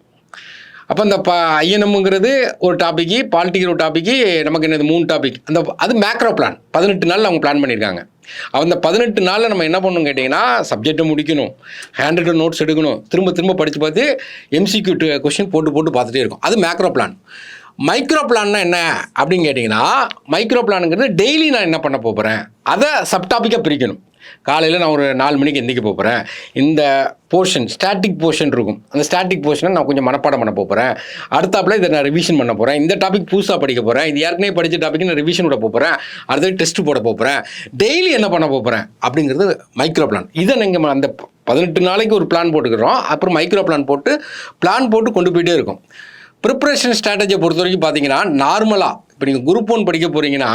அப்போ அந்த ஐஎன்எம்ங்கிறது ஒரு டாப்பிக்கு, பாலிட்டிக்கிற ஒரு டாப்பிக்கு, நமக்கு என்னது 3 டாபிக். அது மேக்ரோ பிளான் 18 நாளில் அவங்க பிளான் பண்ணியிருக்காங்க. அந்த 18 நாளில் நம்ம என்ன பண்ணணும் கேட்டிங்கன்னா சப்ஜெக்டை முடிக்கணும், ஹேண்ட் ரிட்டன் நோட்ஸ் எடுக்கணும், திரும்ப படித்து பார்த்து எம்சிக்யூ கொஸ்டின் போட்டு பார்த்துட்டே இருக்கும். அது மேக்ரோ பிளான். மைக்ரோ பிளான்னா என்ன அப்படின்னு கேட்டிங்கன்னா மைக்ரோ பிளானுங்கிறது டெய்லி நான் என்ன பண்ண போகிறேன் அதை சப்டாப்பிக்காக பிரிக்கணும். காலையில் நான் ஒரு 4 மணிக்கு எந்திரிக்க போகிறேன், இந்த போர்ஷன் ஸ்டாட்டிக் போர்ஷன் இருக்கும், அந்த ஸ்டாட்டிக் போர்ஷனை நான் கொஞ்சம் மனப்பாடம் பண்ண போகிறேன், அடுத்தாப்பில் இதை நான் ரிவிஷன் பண்ண போகிறேன், இந்த டாபிக் புதுசாக படிக்க போகிறேன், இது ஏற்கனவே படித்த டாபிக் நான் ரிவிஷன் விட போகிறேன், அடுத்தது டெஸ்ட் போட போகிறேன், டெய்லி என்ன பண்ண போகிறேன் அப்படிங்கிறது மைக்ரோ பிளான். இதை நீங்கள் அந்த 18 நாளைக்கு ஒரு பிளான் போட்டுக்கிறோம், அப்புறம் மைக்ரோ பிளான் போட்டு கொண்டு போயிட்டே இருக்கும். ப்ரிப்பரேஷன் ஸ்ட்ராட்டஜியை பொறுத்த வரைக்கும் பார்த்தீங்கன்னா நார்மலாக இப்போ நீங்கள் குரூப் 1 படிக்க போகிறீங்கன்னா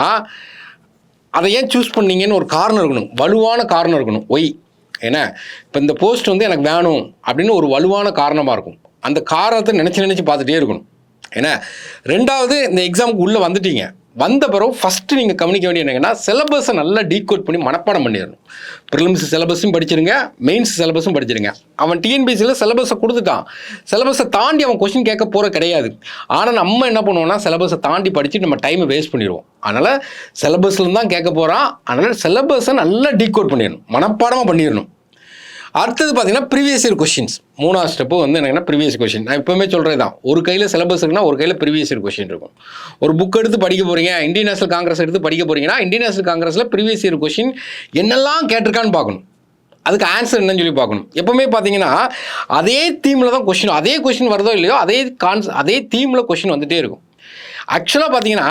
அதை ஏன் சூஸ் பண்ணீங்கன்னு ஒரு காரணம் இருக்கணும், வலுவான காரணம் இருக்கணும். ஒய் ஏன்னா இப்போ இந்த போஸ்ட் வந்து எனக்கு வேணும் அப்படின்னு ஒரு வலுவான காரணமாக இருக்கும். அந்த காரணத்தை நினச்சி பார்த்துட்டே இருக்கணும். ஏன்னா 2வது இந்த எக்ஸாமுக்கு உள்ளே வந்துட்டீங்க, வந்த பிறகு ஃபஸ்ட்டு நீங்கள் கவனிக்க வேண்டிய என்னங்கன்னா சிலபஸை நல்லா டீகோட் பண்ணி மனப்பாடம் பண்ணிடணும். ப்ரிலிம்ஸ் சிலபஸும் படிச்சிருங்க, மெயின்ஸ் சிலபஸும் படிச்சிருங்க. அவன் டிஎன்பிசியில் சிலபஸை கொடுத்துட்டான், சிலபஸை தாண்டி அவன் கொஸ்டின் கேட்க போகிற கிடையாது. ஆனால் நம்ம என்ன பண்ணுவோம்னா சிலபஸை தாண்டி படித்து நம்ம டைமை வேஸ்ட் பண்ணிடுவோம். அதனால் சிலபஸில் தான் கேட்க போகிறான், அதனால் சிலபஸை நல்லா டீகோட் பண்ணிடணும், மனப்பாடமாக பண்ணிடணும். அடுத்தது பார்த்தீங்கன்னா ப்ரீவியஸ் இயர் கொஸ்டின்ஸ். 3வது ஸ்டெப்பு வந்து என்னன்னா ப்ரீவியஸ் கொஸ்டின். நான் எப்போவுமே சொல்கிறது தான், ஒரு கையில் சிலபஸ் இருக்குன்னா ஒரு கையில் ப்ரீவியஸ் இயர் கொஸ்டின் இருக்கும். ஒரு புக் எடுத்து படிக்க போகிறீங்க, இந்தியன் நேஷனல் காங்கிரஸ் எடுத்து படிக்க போகிறீங்கன்னா இந்தியன் நேஷனல் காங்கிரஸில் ப்ரீவியஸ் இயர் கொஸ்டின் என்னெல்லாம் கேட்டிருக்கான்னு பார்க்கணும், அதுக்கு ஆன்சர் என்னன்னு சொல்லி பார்க்கணும். எப்போவுமே பார்த்தீங்கன்னா அதே தீமில் தான் கொஸ்டின், அதே கொஸ்டின் வருதோ இல்லையோ அதே தீமில் கொஸ்டின் வந்துகிட்டே இருக்கும். ஆக்சுவலாக பார்த்தீங்கன்னா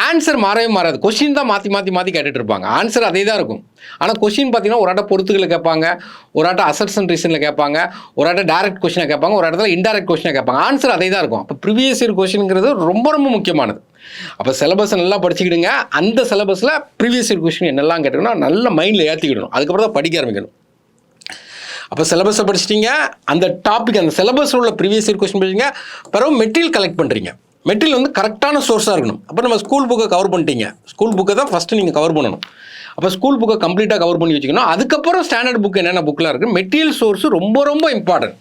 ஆன்சர் மாறவே மாறாது, கொஸ்டின் தான் மாற்றி கேட்டுட்டு இருப்பாங்க, ஆன்சர் அதே தான் இருக்கும். ஆனால் கொஸ்டின் பார்த்தீங்கன்னா ஒரு ஆட்ட பொறுத்துக்களை கேட்பாங்க, ஒரு ஆட்ட அசர்ஷன் ரீசனில் கேட்பாங்க, ஒரு ஆட்ட டைரக்ட் கொஸ்டினை கேட்பாங்க, ஒரு இடத்துல இன்டைரக்ட் கொஸ்டினை கேட்பாங்க, ஆன்சர் அதே தான் இருக்கும். அப்போ ப்ரீவியஸ் இயர் கொஸ்டின்ங்கிறது ரொம்ப ரொம்ப முக்கியமானது. அப்போ சிலபஸை நல்லா படிச்சுக்கிடுங்க, அந்த சிலபஸில் ப்ரீவியஸ் இயர் கொஸ்டின் என்னெல்லாம் கேட்டுக்கணும் நல்ல மைண்டில் ஏற்றிக்கிடணும், அதுக்கப்புறம் தான் படிக்க ஆரம்பிக்கணும். அப்போ சிலபஸை படிச்சிட்டிங்க, அந்த டாபிக் அந்த சிலபஸில் உள்ள ப்ரீவியஸ் இயர் கொஸ்டின் படிச்சிங்க, பிறகு மெட்டீரியல் கலெக்ட் பண்ணுறீங்க. மெட்டீரியல் வந்து கரெக்டான சோர்ஸாக இருக்கணும். அப்போ நம்ம ஸ்கூல் புக்கை கவர் பண்ணிட்டீங்க, ஸ்கூல் புக்கை தான் ஃபஸ்ட்டு நீங்கள் கவர் பண்ணணும். அப்போ ஸ்கூல் புக்கை கம்ப்ளீட்டாக கவர் பண்ணி வச்சுக்கணும். அதுக்கப்புறம் ஸ்டாண்டர்ட் புக் என்னென்ன புக்கெலாம் இருக்குது, மெட்டீரியல் சோர்ஸு ரொம்ப ரொம்ப இம்பார்ட்டன்ட்.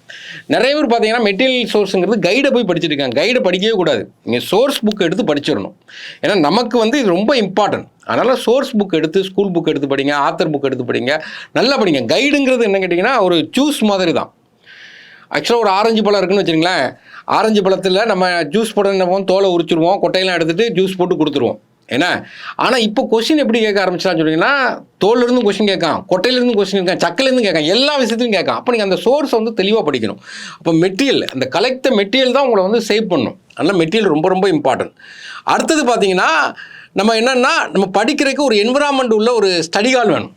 நிறைய பேர் பார்த்தீங்கன்னா மெட்டீரியல் சோர்ஸுங்கிறது கைடை போய் படிச்சிருக்காங்க, கைடை படிக்கவே கூடாது, நீங்கள் சோர்ஸ் புக் எடுத்து படிச்சிடணும். ஏன்னா நமக்கு வந்து இது ரொம்ப இம்பார்ட்டன்ட். அதனால் சோர்ஸ் புக் எடுத்து ஸ்கூல் புக் எடுத்து படிங்க, ஆத்தர் புக் எடுத்து படிங்க, நல்லா படிங்க. கைடுங்கிறது என்ன கேட்டிங்கன்னா ஒரு ஜூஸ் மாதிரி தான். ஆக்சுவலாக ஒரு ஆரஞ்சு பழம் இருக்குன்னு வச்சுருங்களேன், ஆரஞ்சு பழத்தில் நம்ம ஜூஸ் போட என்ன தோலை உரிச்சிருவோம், கொட்டையெல்லாம் எடுத்துகிட்டு ஜூஸ் போட்டு கொடுத்துருவோம். ஏன்னா ஆனால் இப்போ கொஸ்டின் எப்படி கேட்க ஆரம்பிச்சான்னு சொன்னீங்கன்னா தோல்லேருந்து கொஸ்டின் கேட்கான், கொட்டையிலேருந்து கொஸ்டின் கேட்கான், சக்கையிலேருந்து கேட்கான், எல்லா விஷயத்தையும் கேட்கான். அப்போ நீங்கள் அந்த சோர்ஸை வந்து தெளிவாக படிக்கணும். அப்போ மெட்டீரியல், அந்த கலெக்ட் மெட்டீரியல் தான் உங்களை வந்து சேவ் பண்ணும். அதனால் மெட்டீரியல் ரொம்ப ரொம்ப இம்பார்ட்டன்ட். அடுத்தது பார்த்தீங்கன்னா நம்ம என்னென்னா நம்ம படிக்கிறதுக்கு ஒரு என்விரான்மெண்ட் உள்ள ஒரு ஸ்டடி ஹால் வேணும்.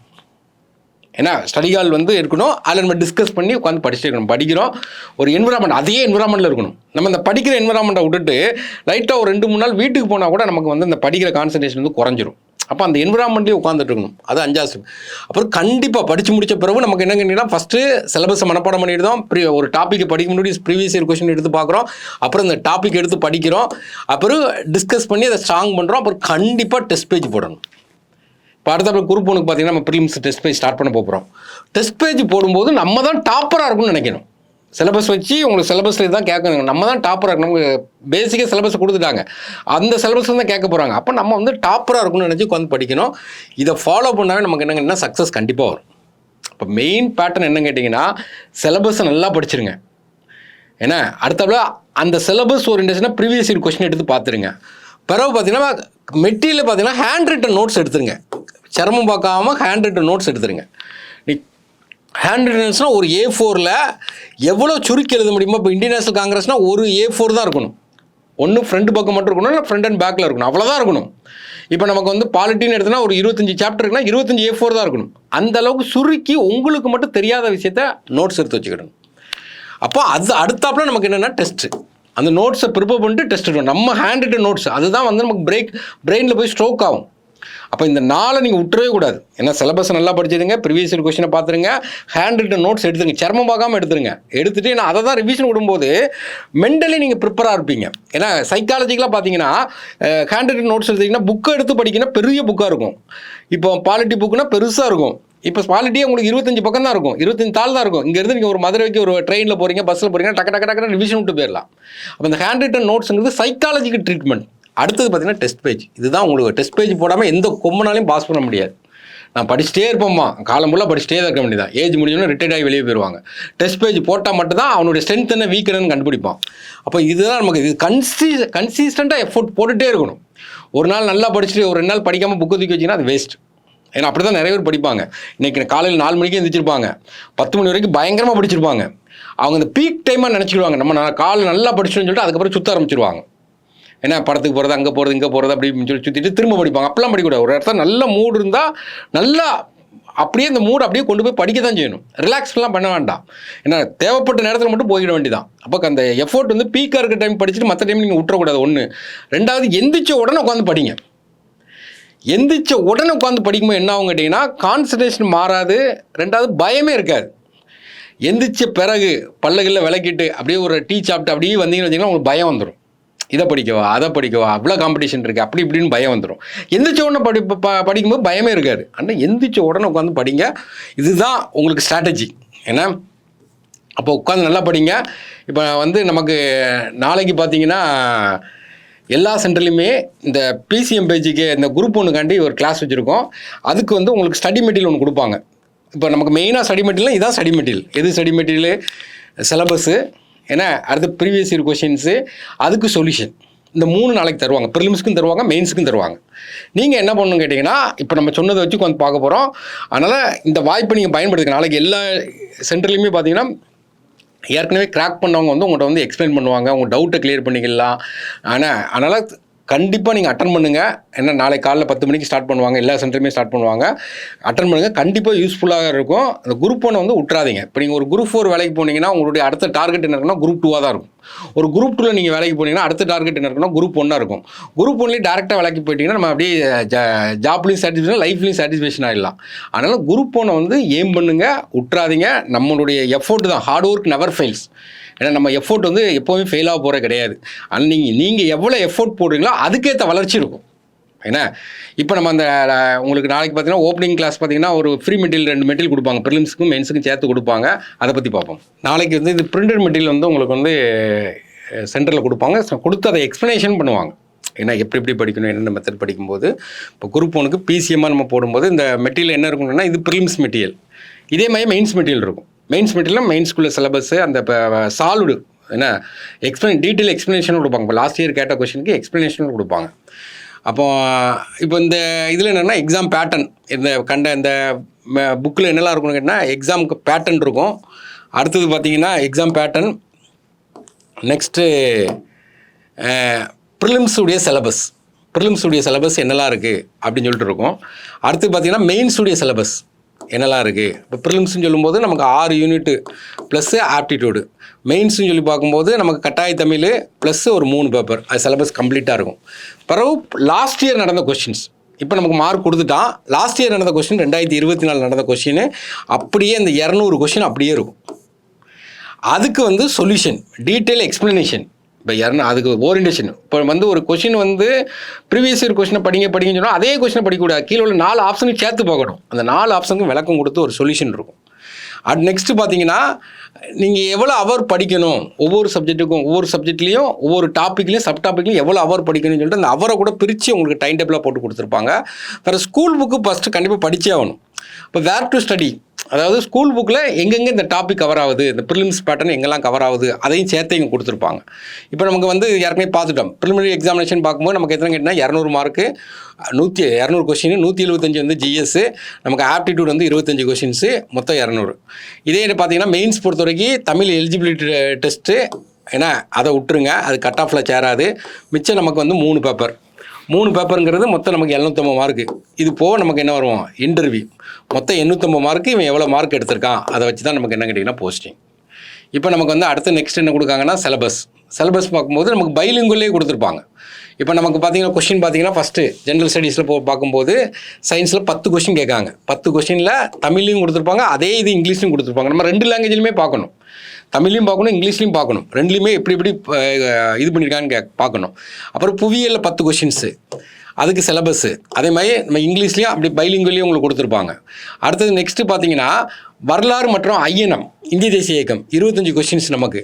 ஏன்னா ஸ்டடி ஹால் வந்து இருக்கணும். அதில் நம்ம டிஸ்கஸ் பண்ணி உட்காந்து படிச்சுட்டு இருக்கணும். படிக்கிறோம் ஒரு என்விரான்மெண்ட், அதே என்விரான்மெண்ட்டில் இருக்கணும். நம்ம இந்த படிக்கிற என்விரான்மெண்ட்டை விட்டுட்டு லைட்டாக ஒரு 2-3 நாள் வீட்டுக்கு போனால் கூட நமக்கு வந்து இந்த படிக்கிற கான்சன்ட்ரேஷன் வந்து குறைஞ்சிரும். அப்போ அந்த என்விரான்மெண்ட்லேயே உட்காந்துட்டு இருக்கணும். அது 5வது ஸ்டெப். அப்புறம் கண்டிப்பாக படித்து முடித்த பிறகு நமக்கு என்ன கேட்டிங்கன்னா ஃபஸ்ட்டு சிலபஸை மனப்பாடம் பண்ணிட்டு தான் ஒரு டாப்பிக்கை படிக்க முன்னாடி ப்ரீவியஸ் இயர் கொஸ்டின் எடுத்து பார்க்குறோம். அப்புறம் இந்த டாபிக் எடுத்து படிக்கிறோம். அப்புறம் டிஸ்கஸ் பண்ணி அதை ஸ்ட்ராங் பண்ணுறோம். அப்புறம் கண்டிப்பாக டெஸ்ட் பேஜ் போடணும். இப்போ அடுத்த குரூப் 1க்கு பார்த்தீங்கன்னா நம்ம ப்ரிலிம்ஸ் டெஸ்ட் பேஜ் ஸ்டார்ட் பண்ண போகிறோம். டெஸ்ட் பேஜ் போடும்போது நம்ம தான் டாப்பராக இருக்கும்னு நினைக்கணும். சிலபஸ் வச்சு உங்களுக்கு சிலபஸில் தான் கேட்கணும். நம்ம தான் டாப்பராக இருக்கணும். நமக்கு பேசிக்காக சிலபஸ் கொடுத்துட்டாங்க, அந்த சிலபஸ் தான் கேட்க போகிறாங்க. அப்போ நம்ம வந்து டாப்பராக இருக்கணும்னு நினச்சி உட்காந்து படிக்கணும். இதை ஃபாலோ பண்ணாவே நமக்கு என்னங்கன்னா சக்ஸஸ் கண்டிப்பாக வரும். இப்போ மெயின் பேட்டர்ன் என்ன கேட்டிங்கன்னா சிலபஸை நல்லா படிச்சிருங்க. ஏன்னா அடுத்தபடியா அந்த சிலபஸ் ஓரியன்டேஷனாக ப்ரீவியஸ் இயர் கொஸ்டின் எடுத்து பார்த்துருங்க. பிறகு பார்த்தீங்கன்னா மெட்டீரியல் பார்த்தீங்கன்னா ஹேண்ட் ரிட்டன் நோட்ஸ் எடுத்துருங்க. சிரமம் பார்க்காம ஹேண்ட் ரிட்டன் நோட்ஸ் எடுத்துருங்க. நீ ஹேண்ட் ரிட்டன்ஸ்னால் ஒரு A4ல் எவ்வளோ சுருக்கி எழுத முடியுமோ. இப்போ இந்தியன் நேஷனல் காங்கிரஸ்னால் ஒரு A4 தான் இருக்கணும். ஒன்று ஃப்ரண்ட் பக்கம் மட்டும் இருக்கணும், இல்லை ஃப்ரண்ட் அண்ட் பேக்கில் இருக்கணும். அவ்வளோதான் இருக்கணும். இப்போ நமக்கு வந்து பாலிட்டின்னு எடுத்தோன்னா ஒரு 25 சாப்டர் இருக்குன்னா 25 A4 தான் இருக்கணும். அந்த அளவுக்கு சுருக்கி உங்களுக்கு மட்டும் தெரியாத விஷயத்த நோட்ஸ் எடுத்து வச்சுக்கிடணும். அப்போ அது அடுத்தாப்புல நமக்கு என்னென்னா டெஸ்ட்டு. அந்த நோட்ஸை ப்ரிப்பேர் பண்ணிட்டு டெஸ்ட் எடுக்கணும். நம்ம ஹேண்ட் ரிட்டன் நோட்ஸ் அதுதான் வந்து நமக்கு பிரெயினில் போய் ஸ்ட்ரோக் ஆகும். அப்போ இந்த நாளை நீங்கள் விட்டுறவே கூடாது. ஏன்னா சிலபஸ் நல்லா படிச்சிடுங்க, ப்ரீவியஸ் இயர் கொஸ்டினை பார்த்துருங்க, ஹேண்ட் ரிட்டன் நோட்ஸ் எடுத்துருங்க, சிரமம் பார்க்காம எடுத்துருங்க. எடுத்துகிட்டு நான் அதை தான் ரிவிஷன் விடும்போது மென்டலி நீங்கள் ப்ரிப்பராக இருப்பீங்க. ஏன்னா சைக்காலஜிக்கலாக பார்த்தீங்கன்னா ஹேண்ட் ரிட்டன் நோட்ஸ் எடுத்திங்கன்னா புக்கை எடுத்து படிக்கணும், பெரிய புக்காக இருக்கும். இப்போ பாலிட்டி புக்குனா பெருசாக இருக்கும். இப்போ பாலிட்டியே உங்களுக்கு 25 பக்கம் தான் இருக்கும், 25 தாள் தான் இருக்கும். இங்கேருந்து நீங்கள் ஒரு மதுரைக்கு ஒரு ட்ரெயினில் போகிறீங்க, பஸ்ஸில் போகிறீங்க, டக்கு ரிவிஷன் விட்டு போயிடலாம். அப்போ இந்த ஹேண்ட் ரிட்டன் நோட்ஸுங்கிறது சைக்காலஜிக்கல் ட்ரீட்மெண்ட். அடுத்தது பார்த்தீங்கன்னா டெஸ்ட் பேஜ். இதுதான் உங்களுக்கு டெஸ்ட் பேஜ் போடாமல் எந்த கொம்பனாலையும் பாஸ் பண்ண முடியாது. நான் படிச்சுட்டே இருப்போம்மா, காலம் ஃபுல்லாக படிச்சுட்டே தான் இருக்க வேண்டியதான். ஏஜ் முடிஞ்சோன்னா ரிட்டையர்ட் ஆகி வெளியே போயிடுவாங்க. டெஸ்ட் பேஜ் போட்டால் மட்டும்தான் அவனுடைய ஸ்ட்ரென்த் என்ன வீக் என்னன்னு கண்டுபிடிப்பான். அப்போ இதுதான் நமக்கு இது கன்சிஸ்டண்ட்டாக எஃபோர்ட் போட்டுகிட்டே இருக்கணும். ஒரு நாள் நல்லா படிச்சுட்டு ஒரு 2 நாள் படிக்காமல் புக்கு தூக்கி வச்சிங்கன்னா அது வேஸ்ட். ஏன்னா அப்படி தான் நிறைய பேர் படிப்பாங்க. இன்றைக்கி காலையில் 4 மணிக்கு எழுந்திரிச்சிருப்பாங்க, 10 மணி வரைக்கும் பயங்கரமாக படிச்சிருப்பாங்க. அவங்க அந்த பீக் டைமாக நினச்சிடுவாங்க, நம்ம காலை நல்லா படிச்சோன்னு சொல்லிட்டு அதுக்கப்புறம் சுற்ற ஆரம்பிச்சிருவாங்க. ஏன்னா படத்துக்கு போகிறது, அங்கே போகிறது, இங்கே போகிறது அப்படின்னு சொல்லி சுற்றிட்டு திரும்ப படிப்பாங்க. அப்பெல்லாம் படிக்கக்கூடாது. ஒரு இடத்துல நல்ல மூடு இருந்தால் நல்லா அப்படியே அந்த மூடு அப்படியே கொண்டு போய் படிக்க தான் செய்யணும். ரிலாக்ஸ்லாம் பண்ண வேண்டாம். ஏன்னா தேவைப்பட்ட நேரத்தில் மட்டும் போயிட வேண்டியதான். அப்போ அந்த எஃபோர்ட் வந்து பீக்காக இருக்க டைம் படிச்சுட்டு மற்ற டைம் நீங்கள் விட்டுறக்கூடாது. 1. 2வது எந்திரிச்ச உடனே உட்காந்து படிங்க. எந்திரிச்ச உடனே உட்காந்து படிக்கும்போது என்ன ஆகும் கேட்டிங்கன்னா கான்சன்ட்ரேஷன் மாறாது. 2வது பயமே இருக்காது. எந்திரிச்ச பிறகு பல்லகளில் விளக்கிட்டு அப்படியே ஒரு டீ சாப்பிட்டு அப்படியே வந்தீங்கன்னு வச்சிங்கன்னா உங்களுக்கு பயம் வந்துடும். இதை படிக்கவா, அதை படிக்கவா, அவ்வளோ காம்படிஷன் இருக்குது, அப்படி இப்படின்னு பயம் வந்துடும். எந்திரிச்ச உடனே படிக்கும்போது பயமே இருக்காது. ஆனால் எந்திரிச்ச உடனே உட்காந்து படிங்க. இதுதான் உங்களுக்கு ஸ்ட்ராட்டஜி. ஏன்னா அப்போ உட்காந்து நல்லா படிங்க. இப்போ வந்து நமக்கு நாளைக்கு பார்த்தீங்கன்னா எல்லா சென்டர்லையுமே இந்த பிசிஎம் பேஜுக்கு இந்த குரூப் 1க்காண்டி ஒரு கிளாஸ் வச்சுருக்கோம். அதுக்கு வந்து உங்களுக்கு ஸ்டடி மெட்டீரியல் ஒன்று கொடுப்பாங்க. இப்போ நமக்கு மெயினாக ஸ்டடி மெட்டீரியல் இதான் ஸ்டடி மெட்டீரியல். எது ஸ்டடி மெட்டீரியலு? சிலபஸ்ஸு, ஏன்னா அடுத்து ப்ரீவியஸ் இயர் கொஷின்ஸு, அதுக்கு சொல்யூஷன். இந்த 3 நாளைக்கு தருவாங்க. ப்ரிலிம்ஸ்க்கும் தருவாங்க, மெயின்ஸுக்கும் தருவாங்க. நீங்கள் என்ன பண்ணணும்னு கேட்டிங்கன்னா இப்போ நம்ம சொன்னதை வச்சு கொஞ்சம் பார்க்க போகிறோம். அதனால் இந்த வாய்ப்பை நீங்கள் பயன்படுத்துங்க. நாளைக்கு எல்லா சென்டர்லையுமே பார்த்தீங்கன்னா ஏற்கனவே கிராக் பண்ணவங்க வந்து உங்கள்கிட்ட வந்து எக்ஸ்பிளைன் பண்ணுவாங்க, உங்கள் டவுட்டை கிளியர் பண்ணிக்கலாம். அதனால் கண்டிப்பாக நீங்கள் அட்டன் பண்ணுங்கள். ஏன்னா நாளைக்கு காலைல 10 மணிக்கு ஸ்டார்ட் பண்ணுவாங்க, எல்லா சென்டருமே ஸ்டார்ட் பண்ணுவாங்க. அட்டன் பண்ணுங்கள், கண்டிப்பாக யூஸ்ஃபுல்லாக இருக்கும். அந்த குரூப் 1 வந்து விட்றாதீங்க. இப்போ நீங்கள் ஒரு குரூப் 4 வேலைக்கு போனீங்கன்னா உங்களுடைய அடுத்த டார்கெட் என்ன இருக்குன்னா குரூப் 2 தான் இருக்கும். ஒரு குரூப் 2ல் நீங்கள் வேலைக்கு போனீங்கன்னா அடுத்த டார்கெட் என்ன இருக்குன்னா குரூப் 1 இருக்கும். குரூப் 1லேயே டேரெக்டாக வேலைக்கு போயிட்டீங்கன்னா நம்ம அப்படியே ஜாப்லேயும் சாட்டிஸ்ஃபேக்ஷன், லைஃப்லேயும் சாட்டிஸ்ஃபேக்ஷன் ஆகிடலாம். அதனால் குரூப் 1 வந்து ஏம் பண்ணுங்கள், விட்றாதீங்க. நம்மளுடைய எஃபோர்ட் தான், ஹார்ட் ஒர்க் நெவர் ஃபெயில்ஸ். ஏன்னா நம்ம எஃபோர்ட் வந்து எப்போவுமே ஃபெயிலாக போகிற கிடையாது. ஆனால் நீங்கள் எவ்வளோ எஃபோர்ட் போடுறீங்களோ அதுக்கேற்ற வளர்ச்சி இருக்கும். ஏன்னா இப்போ நம்ம அந்த உங்களுக்கு நாளைக்கு பார்த்தீங்கன்னா ஓப்பனிங் கிளாஸ் பார்த்தீங்கன்னா ஒரு ஃப்ரீ மெட்டீரியல் 2 மெட்டீரியல் கொடுப்பாங்க, ப்ரிலிம்ஸுக்கும் மெயின்ஸுக்கும் சேர்த்து கொடுப்பாங்க. அதை பற்றி பார்ப்போம். நாளைக்கு வந்து இது பிரிண்டட் மெட்டீரியல் வந்து உங்களுக்கு வந்து சென்டரில் கொடுப்பாங்க. கொடுத்து அதை எக்ஸ்ப்ளனேஷன் பண்ணுவாங்க. ஏன்னா எப்படி படிக்கணும், என்னென்ன மெத்தட் படிக்கும்போது. இப்போ குரூப் 1க்கு பிசிஎம்மாக நம்ம போடும்போது இந்த மெட்டீரியல் என்ன இருக்குன்னா இது ப்ரிலிம்ஸ் மெட்டீரியல். இதே மாதிரி மெயின்ஸ் மெட்டீரியல் இருக்கும். மெயின்ஸ் மெட்டீரியல் மெயின்ஸ்குள்ள சிலபஸ்ஸு அந்த சால்வ்டு என்ன டீட்டெயில் எக்ஸ்ப்ளனேஷன் கொடுப்பாங்க. இப்போ லாஸ்ட் இயர் கேட்ட கொஸ்டினுக்கு எக்ஸ்ப்ளனேஷன் கொடுப்பாங்க. அப்போ இப்போ இந்த இதில் என்னென்னா எக்ஸாம் பேட்டர்ன் இந்த புக்கில் என்னெல்லாம் இருக்குன்னு கேட்டால் எக்ஸாமுக்கு பேட்டர்ன் இருக்கும். அடுத்தது பார்த்தீங்கன்னா எக்ஸாம் பேட்டர்ன், நெக்ஸ்ட்டு ப்ரிலிம்ஸுடைய சிலபஸ் என்னெல்லாம் இருக்குது அப்படின்னு சொல்லிட்டு இருக்கும். அடுத்து பார்த்தீங்கன்னா மெயின்ஸுடைய சிலபஸ் என்னெல்லாம் இருக்குது. இப்போ ப்ரிலிம்ஸ்னு சொல்லும்போது நமக்கு 6 யூனிட்டு ப்ளஸ்ஸு ஆப்டிடியூடு, மெயின்ஸ்னு சொல்லி பார்க்கும்போது நமக்கு கட்டாய தமிழ் ப்ளஸ் ஒரு 3 பேப்பர், அது சிலபஸ் கம்ப்ளீட்டாக இருக்கும். பிறகு லாஸ்ட் இயர் நடந்த கொஷின்ஸ் இப்போ நமக்கு மார்க் கொடுத்துட்டான். லாஸ்ட் இயர் நடந்த கொஷின் 2024 நடந்த கொஷின் அப்படியே அந்த 200 கொஷின் அப்படியே இருக்கும். அதுக்கு வந்து சொல்யூஷன், டீட்டெயில் எக்ஸ்ப்ளனேஷன், இப்போ அதுக்கு ஓரியன்டேஷன். இப்போ ஒரு கொஷின் ப்ரீவியஸ் இயர் கொஷினை படிங்கன்னு சொன்னால் அதே கொஷினை படிக்கக்கூடாது, கீழே உள்ள 4 ஆப்ஷனுக்கு சேர்த்து பார்க்கணும். அந்த 4 ஆப்ஷனுக்கும் விளக்கம் கொடுத்து ஒரு சொல்யூஷன் இருக்கும். நெக்ஸ்ட்டு பார்த்தீங்கன்னா நீங்கள் எவ்வளோ அவர் படிக்கணும், ஒவ்வொரு சப்ஜெக்ட்லேயும் ஒவ்வொரு டாப்பிக்லையும் சப் டாப்பிக்லையும் எவ்வளோ அவர் படிக்கணும்னு சொல்லிட்டு அந்த அவரை கூட பிரித்து உங்களுக்கு டைம் டேபிளாக போட்டு கொடுத்துருப்பாங்க. வேறு ஸ்கூல் புக்கு ஃபஸ்ட்டு கண்டிப்பாக படித்தே ஆகணும். இப்போ வேர் டு ஸ்டடி, அதாவது ஸ்கூல் புக்கில் எங்கெங்கே இந்த டாபிக் கவர் ஆகுது, இந்த ப்ரிலிம்ஸ் பேட்டர்ன் எங்கெல்லாம் கவர் ஆகுது அதையும் சேர்த்து இங்கே கொடுத்துருப்பாங்க. இப்போ நமக்கு ஏற்கனவே பார்த்துட்டோம். ப்ரிலிமினரி எக்ஸாமினேஷன் பார்க்கும்போது நமக்கு எத்தனை கேட்டால் 200 மார்க்கு, 200 கொஷின், 175 ஜிஎஸ்ஸு, நமக்கு ஆப்டிடியூட் 25 கொஷின்ஸு, மொத்தம் 200. இதே பார்த்தீங்கன்னா மெயின்ஸ் பொறுத்த வரைக்கும் தமிழ் எலிஜிபிலிட்டி டெஸ்ட்டு, ஏன்னா அதை விட்டுருங்க, அது கட் ஆஃபில் சேராது. மிச்சம் நமக்கு 3 பேப்பருங்கிறது மொத்தம் நமக்கு 750 மார்க்கு. இது போக நமக்கு என்ன வரும், இன்டர்வியூ, மொத்தம் 850 மார்க்கு. இவன் எவ்வளோ மார்க் எடுத்திருக்கான் அதை வச்சு தான் நமக்கு என்ன கேட்டிங்கன்னா போஸ்டிங். இப்போ நமக்கு அடுத்து நெக்ஸ்ட் என்ன கொடுக்காங்கன்னா சிலபஸ் பார்க்கும்போது நமக்கு பைலிங்குவலே கொடுத்துருப்பாங்க. இப்போ நமக்கு பார்த்தீங்கன்னா கொஷின் பார்த்தீங்கன்னா ஃபஸ்ட்டு ஜென்ரல் ஸ்டடீஸில் பார்க்கும்போது சயின்ஸில் 10 கொஷின் கேட்காங்க. 10 கொஷினில் தமிழ்லையும் கொடுத்துருப்பாங்க, அதே இது இங்கிலீஷ்லையும் கொடுத்துருப்பாங்க. நம்ம 2 லாங்குவேஜ்லையுமே பார்க்கணும், தமிழ்லையும் பார்க்கணும், இங்கிலீஷ்லையும் பார்க்கணும். ரெண்டுலேயுமே எப்படி இது பண்ணியிருக்கான்னு பார்க்கணும். அப்புறம் புவியியலில் 10 கொஷின்ஸு, அதுக்கு சிலபஸ்ஸு. அதே மாதிரி நம்ம இங்கிலீஷ்லேயும் அப்படி பைலிங்குவலையும் உங்களுக்கு கொடுத்துருப்பாங்க. அடுத்தது நெக்ஸ்ட்டு பார்த்தீங்கன்னா வரலாறு மற்றும் ஐஎன்எம், இந்திய தேசிய இயக்கம், 25 கொஷின்ஸ் நமக்கு.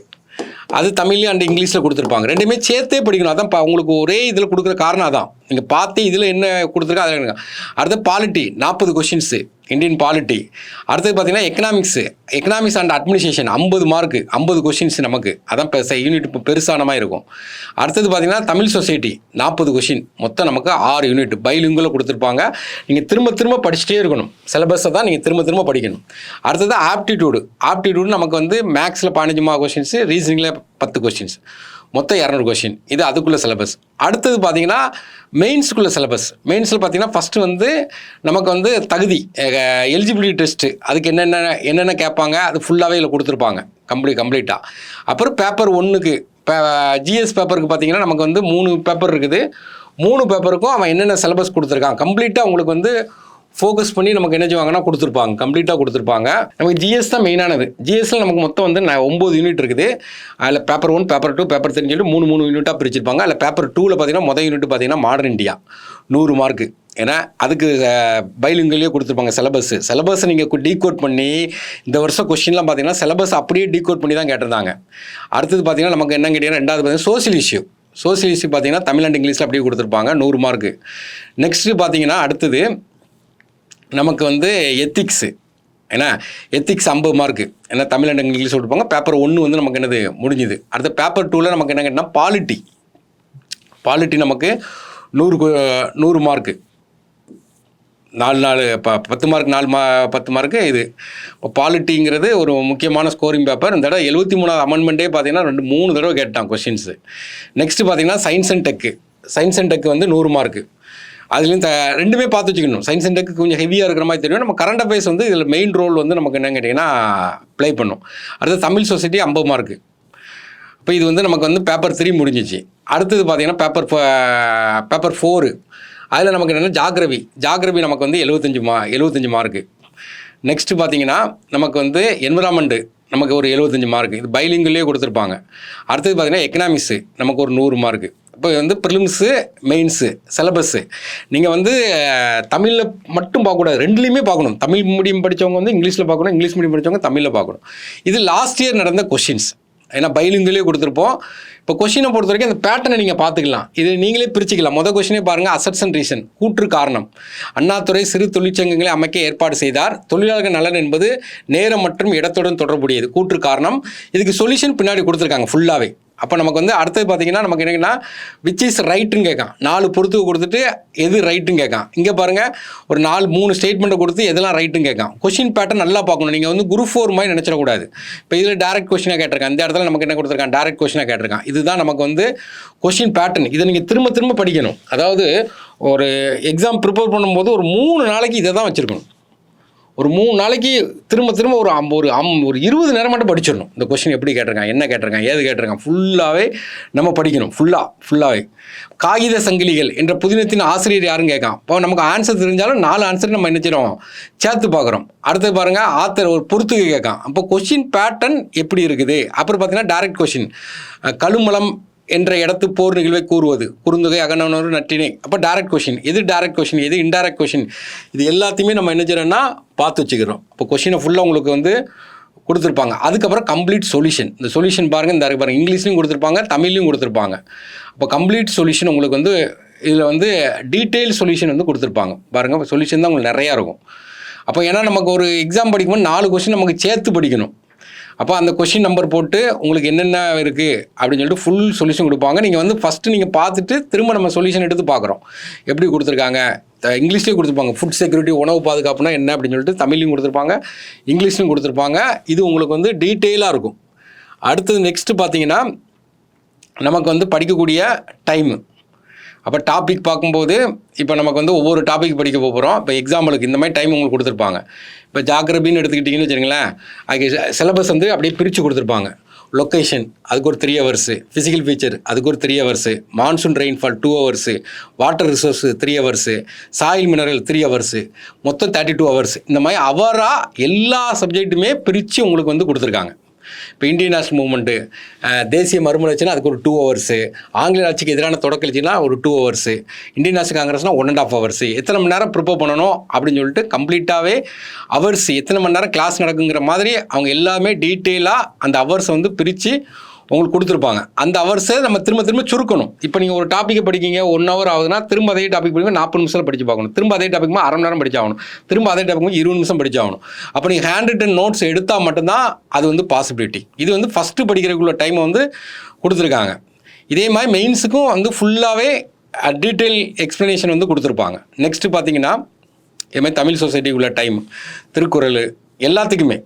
அது தமிழ்லையும் அண்ட் இங்கிலீஷில் கொடுத்துருப்பாங்க. ரெண்டுமே சேர்த்தே படிக்கணும். அதான் உங்களுக்கு ஒரே இதில் கொடுக்குற காரணம் அதான். நீங்கள் பார்த்து இதில் என்ன கொடுத்துருக்கா அதில். அடுத்து பாலிட்டி 40 கொஷின்ஸு, இந்தியன் பாலிட்டி. அடுத்தது பார்த்தீங்கன்னா economics and administration 50 mark, 50 questions நமக்கு. அதான் யூனிட் இப்போ பெருசான மாதிரி இருக்கும். அடுத்தது பார்த்தீங்கன்னா தமிழ் சொசைட்டி 40 கொஷின், மொத்தம் நமக்கு 6 யூனிட் பைலிங்குவலில் கொடுத்துருப்பாங்க. நீங்கள் திரும்ப படிச்சுட்டே இருக்கணும், சிலபஸை தான் நீங்கள் திரும்ப படிக்கணும். அடுத்தது ஆப்டிடியூடு நமக்கு மேக்ஸில் 15 மார்க் கொஷின்ஸு, ரீசனிங்கில் 10 கொஷின்ஸ், மொத்தம் 200 கொஷின். இது அதுக்குள்ள சிலபஸ். அடுத்தது பார்த்தீங்கன்னா மெயின்ஸுக்குள்ள சிலபஸ். மெயின்ஸில் பார்த்தீங்கன்னா ஃபஸ்ட்டு நமக்கு தகுதி எலிஜிபிலிட்டி டெஸ்ட்டு, அதுக்கு என்னென்ன கேட்பாங்க அது ஃபுல்லாகவே இதில் கொடுத்துருப்பாங்க கம்ப்ளீட்டாக. அப்புறம் பேப்பர் 1க்கு ஜிஎஸ் பேப்பருக்கு பார்த்தீங்கன்னா நமக்கு 3 பேப்பர் இருக்குது. 3 பேப்பருக்கும் அவன் என்னென்ன சிலபஸ் கொடுத்துருக்கான் கம்ப்ளீட்டாக உங்களுக்கு ஃபோக்கஸ் பண்ணி நமக்கு என்ன செய்வாங்கன்னா கம்ப்ளீட்டாக கொடுத்துருப்பாங்க. நமக்கு ஜிஎஸ் தான் மெயினானது. ஜிஎஸ்ல நமக்கு மொத்தம் 9 யூனிட் இருக்குது. அதில் பேப்பர் 1, பேப்பர் 2, பேப்பர் 3 சொல்லிட்டு 3 யூனிட்டாக பிரிச்சிருப்பாங்க. அதில் பேப்பர் 2ல் பார்த்தீங்கன்னா முதல் யூனிட் பார்த்தீங்கன்னா மாடர்ன் இந்தியா 100 மார்க்கு. ஏன்னா அதுக்கு பைலிங்குவலே கொடுத்துருப்பாங்க சிலபஸ் நீங்கள் டீகோட் பண்ணி இந்த வருஷம் கொஸ்டின்லாம் பார்த்தீங்கன்னா சிலபஸ் அப்படியே டீகோட் பண்ணி தான் கேட்டிருந்தாங்க. அடுத்தது பார்த்தீங்கன்னா நமக்கு என்ன கேட்டீங்கன்னா 2வது பார்த்தீங்கன்னா சோசியல் இஷ்யூ பார்த்தீங்கன்னா தமிழ் அண்ட் இங்கிலீஷில் அப்படியே கொடுத்துருப்பாங்க 100 மார்க்கு. நெக்ஸ்ட்டு பார்த்தீங்கன்னா அடுத்தது நமக்கு எத்திக்ஸு, ஏன்னா எத்திக்ஸ் 50 மார்க்கு, ஏன்னா தமிழ் அண்ட் இங்கிலீஷ் கொடுப்பாங்க. பேப்பர் 1 நமக்கு என்னது முடிஞ்சுது. அடுத்த பேப்பர் 2ல் நமக்கு என்ன கேட்டால் பாலிட்டி நமக்கு 100 மார்க்கு, 4 10 மார்க் 10 மார்க்கு. இது இப்போ பாலிட்டிங்கிறது ஒரு முக்கியமான ஸ்கோரிங் பேப்பர். இந்த தடவை 73வது அமெண்ட்மெண்ட்டே பார்த்தீங்கன்னா 3 தடவை கேட்டான் கொஷின்ஸு. நெக்ஸ்ட்டு பார்த்தீங்கன்னா சயின்ஸ் அண்ட் டெக்கு 100 மார்க்கு. அதுலேயும் ரெண்டுமே பார்த்து வச்சுக்கணும். சயின்ஸ் அண்ட் டெக்கு கொஞ்சம் ஹெவியாக இருக்கிற மாதிரி தெரியும். நம்ம கரண்ட் அஃபேர்ஸ் இதில் மெயின் ரோல் நமக்கு என்ன கேட்டிங்கன்னா ப்ளே பண்ணும். அடுத்து தமிழ் சொசைட்டி 50 மார்க்கு. இப்போ இது நமக்கு பேப்பர் 3 முடிஞ்சிச்சு. அடுத்தது பார்த்தீங்கன்னா பேப்பர் 4, அதில் நமக்கு என்னென்னா ஜாகிரபி நமக்கு 75 மார்க்கு. நெக்ஸ்ட்டு பார்த்தீங்கன்னா நமக்கு என்விரான்மெண்ட்டு நமக்கு ஒரு 75 மார்க்கு. இது பைலிங்குவலே கொடுத்துருப்பாங்க. அடுத்தது பார்த்தீங்கன்னா எக்கனாமிக்ஸு நமக்கு ஒரு 100 மார்க்கு. இப்போ ப்ரிலிம்ஸு, மெயின்ஸு, சிலபஸ்ஸு நீங்கள் தமிழில் மட்டும் பார்க்கக்கூடாது, ரெண்டுலேயுமே பார்க்கணும். தமிழ் மீடியம் படித்தவங்க இங்கிலீஷில் பார்க்கணும், இங்கிலீஷ் மீடியம் படித்தவங்க தமிழில் பார்க்கணும். இது லாஸ்ட் இயர் நடந்த கொஷின்ஸ், ஏன்னா பைலிங்குவலே கொடுத்துருப்போம். இப்போ கொஷினை பொறுத்த வரைக்கும் அந்த பேட்டர்னை நீங்கள் பார்த்துக்கலாம். இது நீங்களே பிரிச்சுக்கலாம். மொதல் கொஷினே பாருங்கள், அசட்ஸ் அண்ட் ரீசன், கூற்று காரணம். அண்ணாதுரை சிறு தொழிற்சங்கங்களை அமைக்க ஏற்பாடு செய்தார். தொழிலாளர்கள் நலன் என்பது நேரம் மற்றும் இடத்துடன் தொடர்புடையது. கூற்று காரணம். இதுக்கு சொல்யூஷன் பின்னாடி கொடுத்துருக்காங்க ஃபுல்லாகவே. அப்போ நமக்கு வந்து அடுத்தது பார்த்தீங்கன்னா நமக்கு என்னன்னா விச் இஸ் ரைட்டுன்னு கேட்கான். 4 பொறுத்து கொடுத்துட்டு எது ரைட்டுன்னு கேட்கான். இங்கே பாருங்கள் ஒரு 3 ஸ்டேட்மெண்ட்டை கொடுத்து எதெல்லாம் ரைட்டுன்னு கேட்கான். கொஷின் பேட்டர்ன் நல்லா பார்க்கணும். நீங்கள் வந்து குரூப் 4 மாதிரி நினச்சிடக்கூடாது. இப்போ இதில் டேரக்ட் கொஷினாக கேட்டிருக்கான். இந்த இடத்துல நமக்கு என்ன கொடுத்துருக்கான், டேரக்ட் கொஷினாக கேட்டிருக்கான். இதுதான் நமக்கு வந்து கொஷின் பேட்டர்ன். இதை நீங்கள் திரும்ப திரும்ப படிக்கணும். அதாவது ஒரு எக்ஸாம் ப்ரிப்பேர் பண்ணும்போது ஒரு 3 நாளைக்கு இதை தான் வச்சுருக்கணும். ஒரு 3 நாளைக்கு திரும்ப திரும்ப ஒரு 20 நேரம் மட்டும் படிச்சிடணும். இந்த கொஸ்டின் எப்படி கேட்டிருக்கான், என்ன கேட்டிருக்கான், ஏது கேட்டிருக்கான், ஃபுல்லாகவே நம்ம படிக்கணும். ஃபுல்லாகவே காகித சங்கிலிகள் என்ற புதினத்தின் ஆசிரியர் யாருன்னு கேட்கான். இப்போ நமக்கு ஆன்சர் தெரிஞ்சாலும் 4 ஆன்சர் நம்ம என்ன செய்கிறோம், சேர்த்து பார்க்குறோம். அடுத்தது பாருங்கள் ஆத்தர் ஒரு பொறுத்துக்கு கேட்கான். அப்போ கொஸ்டின் பேட்டர்ன் எப்படி இருக்குது. அப்புறம் பார்த்தீங்கன்னா டைரக்ட் கொஸ்டின் கழுமலம் என்ற இடத்து போர் நிகழ்வை கூறுவது, குறுந்தொகை அகநவனொரு நற்றினை. அப்போ டைரக்ட் கொஷின் எது, டைரக்ட் கொஷின் எது, இன்டைரக்ட் கொஷின், இது எல்லாத்தையுமே நம்ம என்ன செய்யறோம்னா பார்த்து வச்சுக்கிறோம். இப்போ கொஷினை ஃபுல்லாக உங்களுக்கு வந்து கொடுத்துருப்பாங்க. அதுக்கப்புறம் கம்ப்ளீட் சொல்யூஷன். இந்த சொல்யூஷன் பாருங்கள், இந்த பாருங்கள் இங்கிலீஷ்லையும் கொடுத்துருப்பாங்க, தமிழ்லையும் கொடுத்துருப்பாங்க. அப்போ கம்ப்ளீட் சொல்யூஷன் உங்களுக்கு வந்து இதில் வந்து டீட்டெயில் சொல்யூஷன் வந்து கொடுத்துருப்பாங்க. பாருங்கள் சொல்யூஷன் தான் உங்களுக்கு நிறையா இருக்கும். அப்போ ஏன்னா நமக்கு ஒரு எக்ஸாம் படிக்கும்போது 4 கொஷின் நமக்கு சேர்த்து படிக்கணும். அப்போ அந்த கொஷின் நம்பர் போட்டு உங்களுக்கு என்னென்ன இருக்குது அப்படின்னு சொல்லிட்டு ஃபுல் சொல்யூஷன் கொடுப்பாங்க. நீங்கள் வந்து ஃபஸ்ட்டு நீங்கள் பார்த்துட்டு திரும்ப நம்ம சொல்யூஷன் எடுத்து பார்க்குறோம். எப்படி கொடுத்துருக்காங்க, இங்கிலீஷ்லேயும் கொடுத்துருப்பாங்க. ஃபுட் செக்யூரிட்டி, உணவு பாதுகாப்புனா என்ன அப்படின்னு சொல்லிட்டு தமிழ்லையும் கொடுத்துருப்பாங்க, இங்கிலீஷ்லையும் கொடுத்துருப்பாங்க. இது உங்களுக்கு வந்து டீட்டெயிலாக இருக்கும். அடுத்தது நெக்ஸ்ட்டு பார்த்தீங்கன்னா நமக்கு வந்து படிக்கக்கூடிய டைமு. அப்போ டாபிக் பார்க்கும்போது இப்போ நமக்கு வந்து ஒவ்வொரு டாபிக் படிக்க போகிறோம். இப்போ எக்ஸாம்பிளுக்கு இந்த மாதிரி டைம் உங்களுக்கு கொடுத்துருப்பாங்க. இப்போ ஜாகிரபின்னு எடுத்துக்கிட்டிங்கன்னு வச்சுருங்களேன், அதுக்கு சிலபஸ் வந்து அப்படியே பிரித்து கொடுத்துருப்பாங்க. லொக்கேஷன் அதுக்கு ஒரு 3 ஹவர்ஸு, ஃபிசிக்கல் ஃபீச்சர் அதுக்கு ஒரு 3 hours, monsoon rainfall 2 hours, water resource 3 hours, soil mineral 3 hours, மொத்தம் 32 ஹவர்ஸ். இந்த மாதிரி அவராக எல்லா சப்ஜெக்ட்டுமே பிரித்து உங்களுக்கு வந்து கொடுத்துருக்காங்க. இப்போ இந்தியன் நேஷனல் மூவ்மெண்ட்டு, தேசிய மறுமலர்ச்சினா அதுக்கு ஒரு 2 ஹவர்ஸு, ஆங்கில ஆட்சிக்கு எதிரான தொடக்கல்ச்சினா ஒரு 2 ஹவர்ஸு, இந்தியன் நேஷனல் காங்கிரஸ்னால் 1.5 ஹவர்ஸு. எத்தனை மணி நேரம் ப்ரிப்பேர் பண்ணணும் அப்படின்னு சொல்லிட்டு கம்ப்ளீட்டாகவே ஹவர்ஸ் எத்தனை மணி நேரம் கிளாஸ் நடக்குங்கிற மாதிரி அவங்க எல்லாமே டீட்டெயிலாக அந்த ஹவர்ஸை வந்து பிரித்து உங்களுக்கு கொடுத்துருப்பாங்க. அந்த ஹவர்ஸை நம்ம திரும்ப திரும்ப சுருக்கணும். இப்போ நீங்கள் ஒரு டாப்பிக்கை படிக்கிங்க 1 ஹவர் ஆகுதுன்னா திரும்ப அதே டாபிக் படிக்கும்போது 40 நிமிஷத்தில் படித்து பார்க்கணும். திரும்ப அதே டாபிக் அரை மணி நேரம் படிச்சாகணும். திரும்ப அதே டாபிக் 20 நிமிஷம் படிச்சாகணும். அப்போ நீங்கள் ஹேண்ட் ரிட்டன் நோட்ஸ் எடுத்தால் மட்டும்தான் அது வந்து பாசிபிலிட்டி. இது வந்து ஃபஸ்ட்டு படிக்கிறதுக்குள்ள டைமை வந்து கொடுத்துருக்காங்க. இதே மாதிரி மெயின்ஸுக்கும் வந்து ஃபுல்லாகவே டீட்டெயில் எக்ஸ்ப்ளனேஷன் வந்து கொடுத்துருப்பாங்க. நெக்ஸ்ட்டு பார்த்தீங்கன்னா இதுமாதிரி தமிழ் சொசைட்டிக்குள்ள டைம், திருக்குறள் எல்லாத்துக்குமே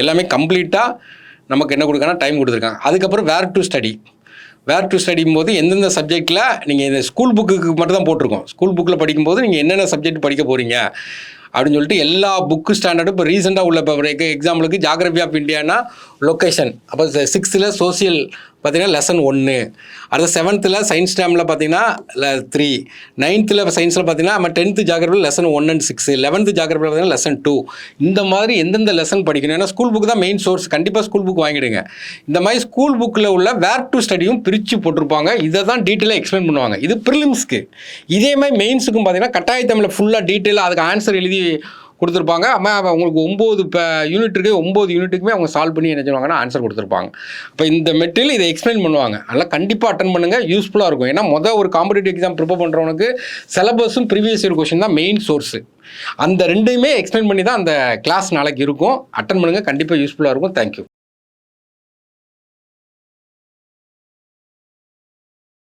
எல்லாமே கம்ப்ளீட்டாக நமக்கு என்ன கொடுக்காங்கன்னா டைம் கொடுத்துருக்காங்க. அதுக்கப்புறம் வேர் டு ஸ்டடியும் போது எந்தெந்த சப்ஜெக்டில் நீங்கள் இந்த ஸ்கூல் புக்குக்கு மட்டும் தான் போட்டிருக்கோம். ஸ்கூல் புக்கில் படிக்கும்போது நீங்கள் என்னென்ன சப்ஜெக்ட் படிக்க போகிறீங்க அப்படின்னு சொல்லிட்டு எல்லா புக்கு ஸ்டாண்டர்டும் இப்போ ரீசெண்டாக உள்ள இப்போ எக்ஸாம்பிளுக்கு ஜாகிரபி ஆஃப் இந்தியானா லொக்கேஷன். அப்போ 6th சோசியல் பார்த்தீங்கன்னா லெசன் 1, அடுத்த 7th சயின்ஸ் டேமில் பார்த்தீங்கன்னா 3, 9th சயின்ஸில் பார்த்தீங்கன்னா நம்ம 10th ஜாகிரபியில் லெசன் 1 and 6, 11th ஜாகிரபியில் பார்த்தீங்கன்னா லெசன் 2. இந்த மாதிரி எந்தெந்த லெசன் படிக்கணும். ஏன்னா ஸ்கூல் புக் தான் மெயின் சோர்ஸ். கண்டிப்பாக ஸ்கூல் புக் வாங்கிடுங்க. இந்த மாதிரி ஸ்கூல் புக்கில் உள்ள வேர் டு ஸ்டடியும் பிரித்து போட்டிருப்பாங்க. இதை தான் டீட்டெயிலாக எக்ஸ்பிளைன் பண்ணுவாங்க. இது ப்ரிலிம்ஸ்க்கு. இதே மாதிரி மெயின்ஸுக்கும் பார்த்தீங்கன்னா கட்டாய தமிழில் ஃபுல்லாக டீட்டெயிலாக அதுக்கு ஆன்சர் எழுதி கொடுத்துருப்பாங்க. உங்களுக்கு 9 யூனிட் இருக்குது. 9 யூனிட்டுக்குமே அவங்க சால்வ் பண்ணி என்ன செய்வாங்கன்னா ஆன்சர் கொடுத்துருப்பாங்க. இப்போ இந்த மெட்டீரியல் இதை எக்ஸ்பிளைன் பண்ணுவாங்க. அதனால் கண்டிப்பாக அட்டன் பண்ணுங்கள், யூஸ்ஃபுல்லாக இருக்கும். ஏன்னா ஒரு காம்படிட்டிவ் எக்ஸாம் ப்ரிப்பேர் பண்ணுறவனுக்கு சிலபஸும் ப்ரீவியஸ் இயர் கொஷின் தான் மெயின் சோர்ஸு. அந்த ரெண்டையுமே எக்ஸ்பிளைன் பண்ணி தான் அந்த கிளாஸ் நாளைக்கு இருக்கும். அட்டன் பண்ணுங்கள், கண்டிப்பாக யூஸ்ஃபுல்லாக இருக்கும். தேங்க்யூ.